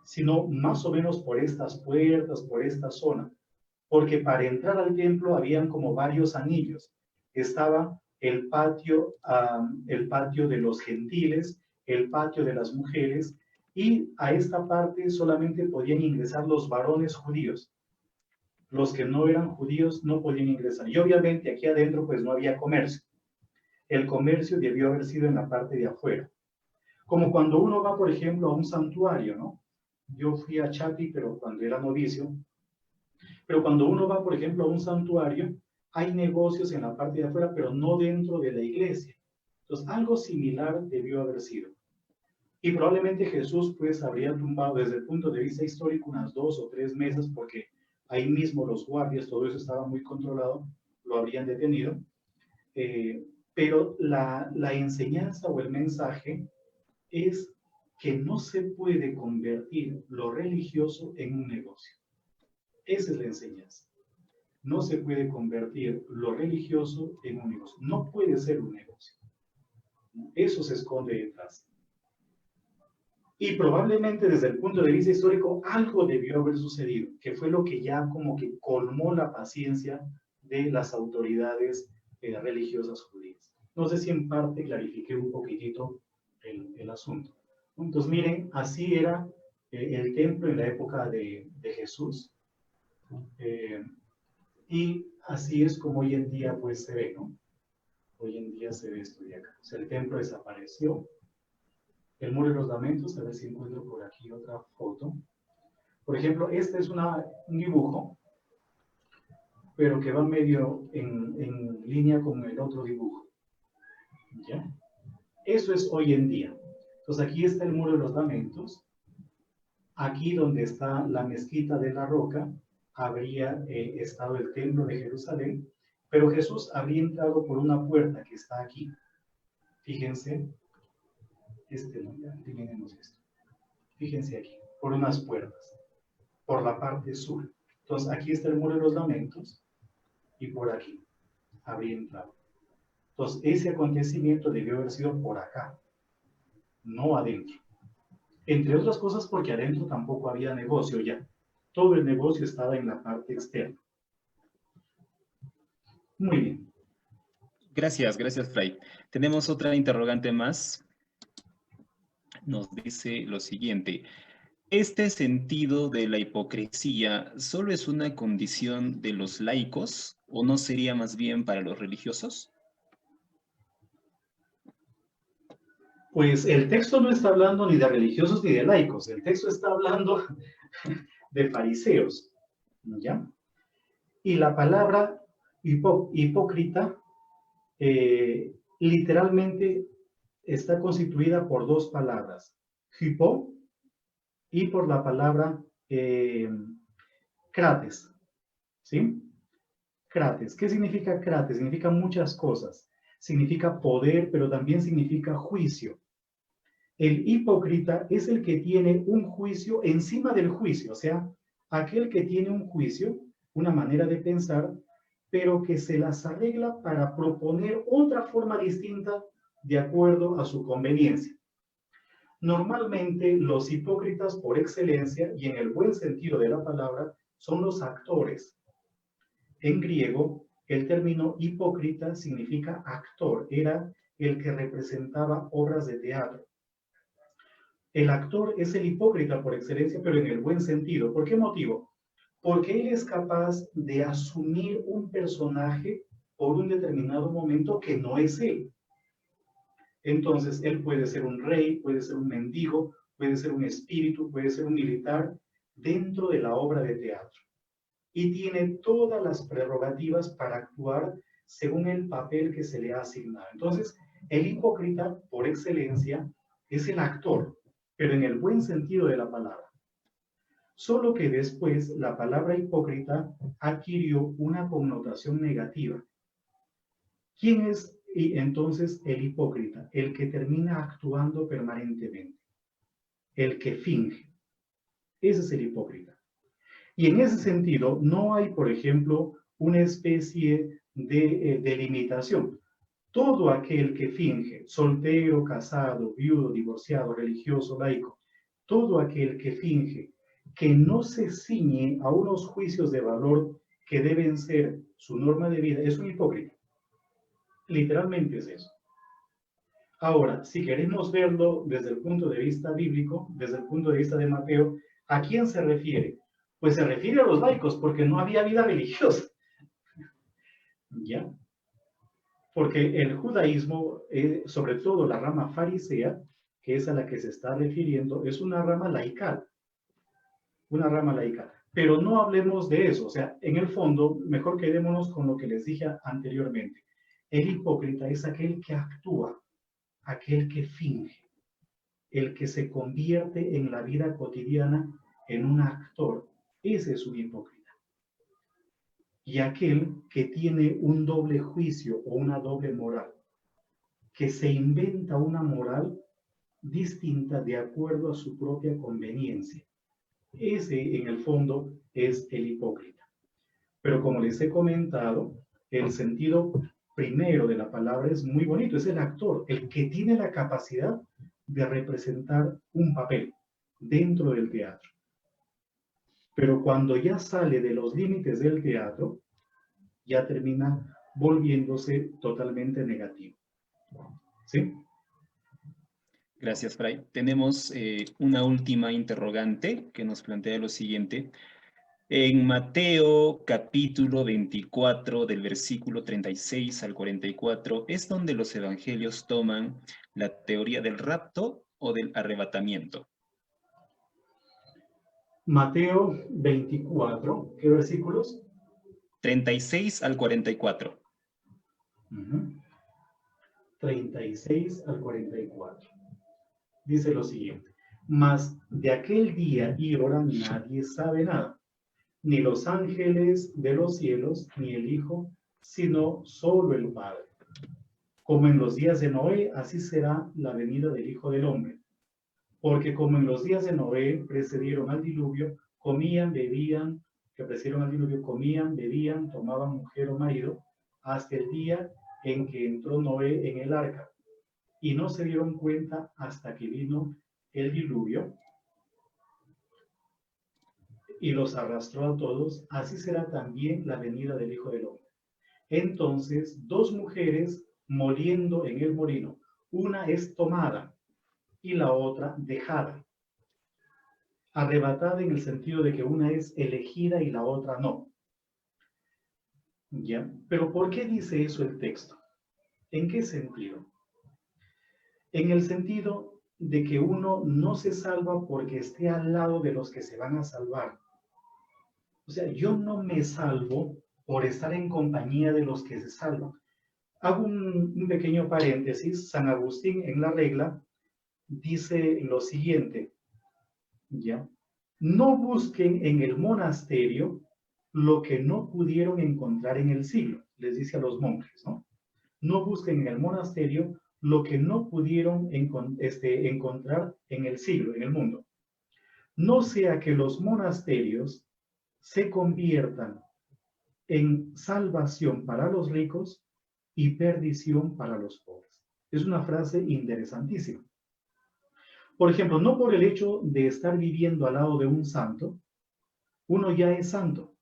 sino más o menos por estas puertas, por esta zona. Porque para entrar al templo habían como varios anillos. Estaba el patio de los gentiles, el patio de las mujeres, y a esta parte solamente podían ingresar los varones judíos. Los que no eran judíos no podían ingresar. Y obviamente aquí adentro pues no había comercio. El comercio debió haber sido en la parte de afuera. Como cuando uno va, por ejemplo, a un santuario, ¿no? Yo fui a Chapi, pero cuando era novicio. Pero cuando uno va, por ejemplo, a un santuario, hay negocios en la parte de afuera, pero no dentro de la iglesia. Entonces, algo similar debió haber sido. Y probablemente Jesús, pues, habría tumbado desde el punto de vista histórico unas 2 o 3 mesas, porque ahí mismo los guardias, todo eso estaba muy controlado, lo habrían detenido. Pero la enseñanza o el mensaje es que no se puede convertir lo religioso en un negocio. Esa es la enseñanza. no se puede convertir lo religioso en un negocio. No puede ser un negocio. Eso se esconde detrás. Y probablemente desde el punto de vista histórico algo debió haber sucedido, que fue lo que ya como que colmó la paciencia de las autoridades religiosas judías. No sé si en parte clarifiqué un poquitito el asunto. Entonces miren, así era el templo en la época de Jesús. Y así es como hoy en día pues se ve, ¿no? Hoy en día se ve esto de acá. O sea, el templo desapareció. El Muro de los Lamentos, a ver si encuentro por aquí otra foto. Por ejemplo, este es un dibujo, pero que va medio en línea con el otro dibujo. ¿Ya? Eso es hoy en día. Entonces aquí está el Muro de los Lamentos. Aquí donde está la mezquita de la Roca, habría estado el templo de Jerusalén, pero Jesús habría entrado por una puerta que está aquí. Fíjense. Eliminemos esto. Fíjense aquí, por unas puertas, por la parte sur. Entonces, aquí está el Muro de los Lamentos, y por aquí habría entrado. Entonces, ese acontecimiento debió haber sido por acá, no adentro. Entre otras cosas porque adentro tampoco había negocio ya. Todo el negocio estaba en la parte externa. Muy bien. Gracias, Fray. Tenemos otra interrogante más. Nos dice lo siguiente: ¿este sentido de la hipocresía solo es una condición de los laicos o no sería más bien para los religiosos? Pues el texto no está hablando ni de religiosos ni de laicos, el texto está hablando de fariseos, ¿ya? Y la palabra hipócrita literalmente está constituida por dos palabras, hypo y por la palabra krates, ¿sí? Krates. ¿Qué significa krates? Significa muchas cosas. Significa poder, pero también significa juicio. El hipócrita es el que tiene un juicio encima del juicio, o sea, aquel que tiene un juicio, una manera de pensar, pero que se las arregla para proponer otra forma distinta de acuerdo a su conveniencia. Normalmente los hipócritas por excelencia, y en el buen sentido de la palabra, son los actores. En griego, el término hipócrita significa actor, era el que representaba obras de teatro. El actor es el hipócrita por excelencia, pero en el buen sentido. ¿Por qué motivo? Porque él es capaz de asumir un personaje por un determinado momento que no es él. Entonces, él puede ser un rey, puede ser un mendigo, puede ser un espíritu, puede ser un militar dentro de la obra de teatro. Y tiene todas las prerrogativas para actuar según el papel que se le ha asignado. Entonces, el hipócrita, por excelencia, es el actor, pero en el buen sentido de la palabra. Solo que después la palabra hipócrita adquirió una connotación negativa. ¿Quién es entonces el hipócrita? El que termina actuando permanentemente, el que finge. Ese es el hipócrita. Y en ese sentido no hay, por ejemplo, una especie de delimitación. Todo aquel que finge, soltero, casado, viudo, divorciado, religioso, laico, todo aquel que finge que no se ciñe a unos juicios de valor que deben ser su norma de vida, es un hipócrita. Literalmente es eso. Ahora, si queremos verlo desde el punto de vista bíblico, desde el punto de vista de Mateo, ¿a quién se refiere? Pues se refiere a los laicos, porque no había vida religiosa. ¿Ya? Porque el judaísmo, sobre todo la rama farisea, que es a la que se está refiriendo, es una rama laical. Una rama laical. Pero no hablemos de eso. O sea, en el fondo, mejor quedémonos con lo que les dije anteriormente. El hipócrita es aquel que actúa, aquel que finge, el que se convierte en la vida cotidiana en un actor. Ese es un hipócrita. Y aquel que tiene un doble juicio o una doble moral, que se inventa una moral distinta de acuerdo a su propia conveniencia. Ese, en el fondo, es el hipócrita. Pero como les he comentado, el sentido primero de la palabra es muy bonito, es el actor, el que tiene la capacidad de representar un papel dentro del teatro. Pero cuando ya sale de los límites del teatro, ya termina volviéndose totalmente negativo. ¿Sí? Gracias, Fray. Tenemos una última interrogante que nos plantea lo siguiente. En Mateo capítulo 24, del versículo 36 al 44, ¿es donde los evangelios toman la teoría del rapto o del arrebatamiento? Mateo 24, ¿qué versículos? 36 al 44. 36 al 44. Dice lo siguiente: mas de aquel día y hora nadie sabe nada, ni los ángeles de los cielos, ni el Hijo, sino solo el Padre. Como en los días de Noé, así será la venida del Hijo del Hombre. Porque como en los días de Noé precedieron al diluvio, comían, bebían, tomaban mujer o marido, hasta el día en que entró Noé en el arca. Y no se dieron cuenta hasta que vino el diluvio y los arrastró a todos. Así será también la venida del Hijo del Hombre. Entonces, dos mujeres moliendo en el molino, una es tomada y la otra dejada. Arrebatada en el sentido de que una es elegida y la otra no. ¿Ya? Pero ¿por qué dice eso el texto? ¿En qué sentido? En el sentido de que uno no se salva porque esté al lado de los que se van a salvar. O sea, yo no me salvo por estar en compañía de los que se salvan. Hago un pequeño paréntesis. San Agustín en la regla dice lo siguiente, ¿ya? No busquen en el monasterio lo que no pudieron encontrar en el siglo, les dice a los monjes, ¿no? No busquen en el monasterio lo que no pudieron encontrar en el siglo, en el mundo. No sea que los monasterios se conviertan en salvación para los ricos y perdición para los pobres. Es una frase interesantísima. Por ejemplo, no por el hecho de estar viviendo al lado de un santo, uno ya es santo.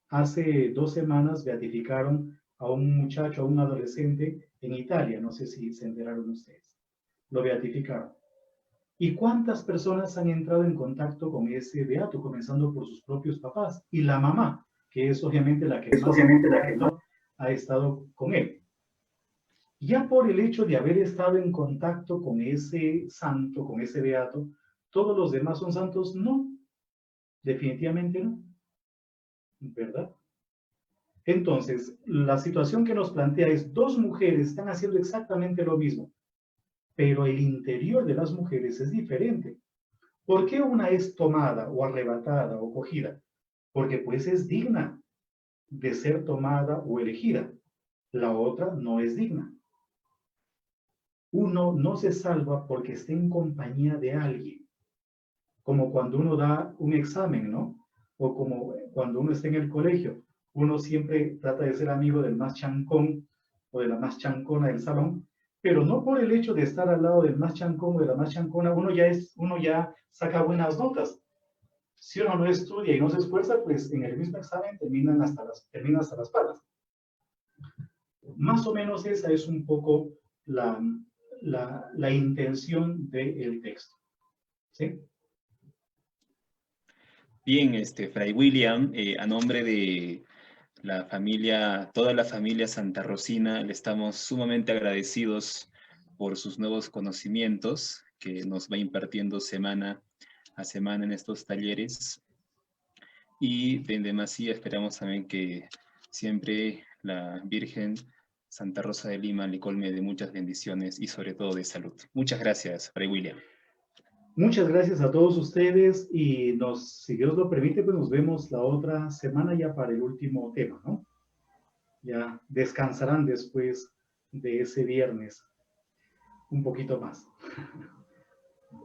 Hace 2 semanas beatificaron a un muchacho, a un adolescente en Italia, no sé si se enteraron ustedes. Lo beatificaron. ¿Y cuántas personas han entrado en contacto con ese beato, comenzando por sus propios papás? Y la mamá, que es obviamente la que más ha estado con él. Ya por el hecho de haber estado en contacto con ese santo, con ese beato, ¿todos los demás son santos? No, definitivamente no. ¿Verdad? Entonces, la situación que nos plantea es, dos mujeres están haciendo exactamente lo mismo, pero el interior de las mujeres es diferente. ¿Por qué una es tomada o arrebatada o cogida? Porque pues es digna de ser tomada o elegida. La otra no es digna. Uno no se salva porque esté en compañía de alguien. Como cuando uno da un examen, ¿no? O como cuando uno está en el colegio. Uno siempre trata de ser amigo del más chancón o de la más chancona del salón, pero no por el hecho de estar al lado del más chancón o de la más chancona, uno ya saca buenas notas. Si uno no estudia y no se esfuerza, pues en el mismo examen termina hasta las patas. Más o menos esa es un poco la intención del texto. ¿Sí? Bien, Fray William, a nombre de la familia, toda la familia Santa Rosina, le estamos sumamente agradecidos por sus nuevos conocimientos que nos va impartiendo semana a semana en estos talleres. Y de demasía esperamos también que siempre la Virgen Santa Rosa de Lima le colme de muchas bendiciones y sobre todo de salud. Muchas gracias, Fray William. Muchas gracias a todos ustedes y si Dios lo permite, pues nos vemos la otra semana ya para el último tema, ¿no? Ya descansarán después de ese viernes un poquito más.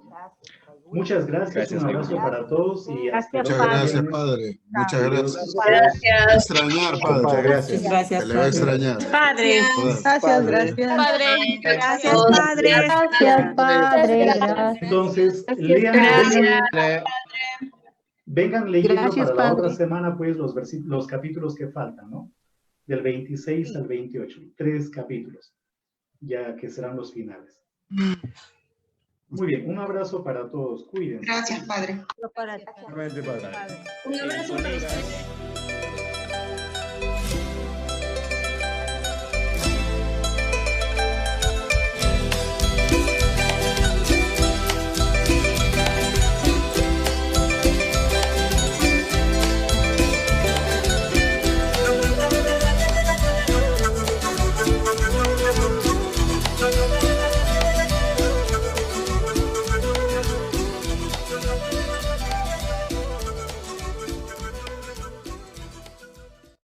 Gracias. Muchas gracias, Gracias, un abrazo amigo. para todos y hasta Gracias, el Muchas Padre. gracias, padre. Muchas gracias. Gracias. Extrañar, padre. Muchas gracias. Gracias, Se le va a extrañar. Padre. Gracias, gracias. Padre. Gracias, Padre. Gracias, Padre. Gracias. Entonces, vengan leyendo Gracias, para la otra Padre. semana, pues, los capítulos que faltan, ¿no? Del 26 al 28, 3 capítulos, ya que serán los finales. Muy bien, un abrazo para todos, cuídense. Gracias, Padre. Para Realmente, padre. Padre. Un abrazo para ustedes.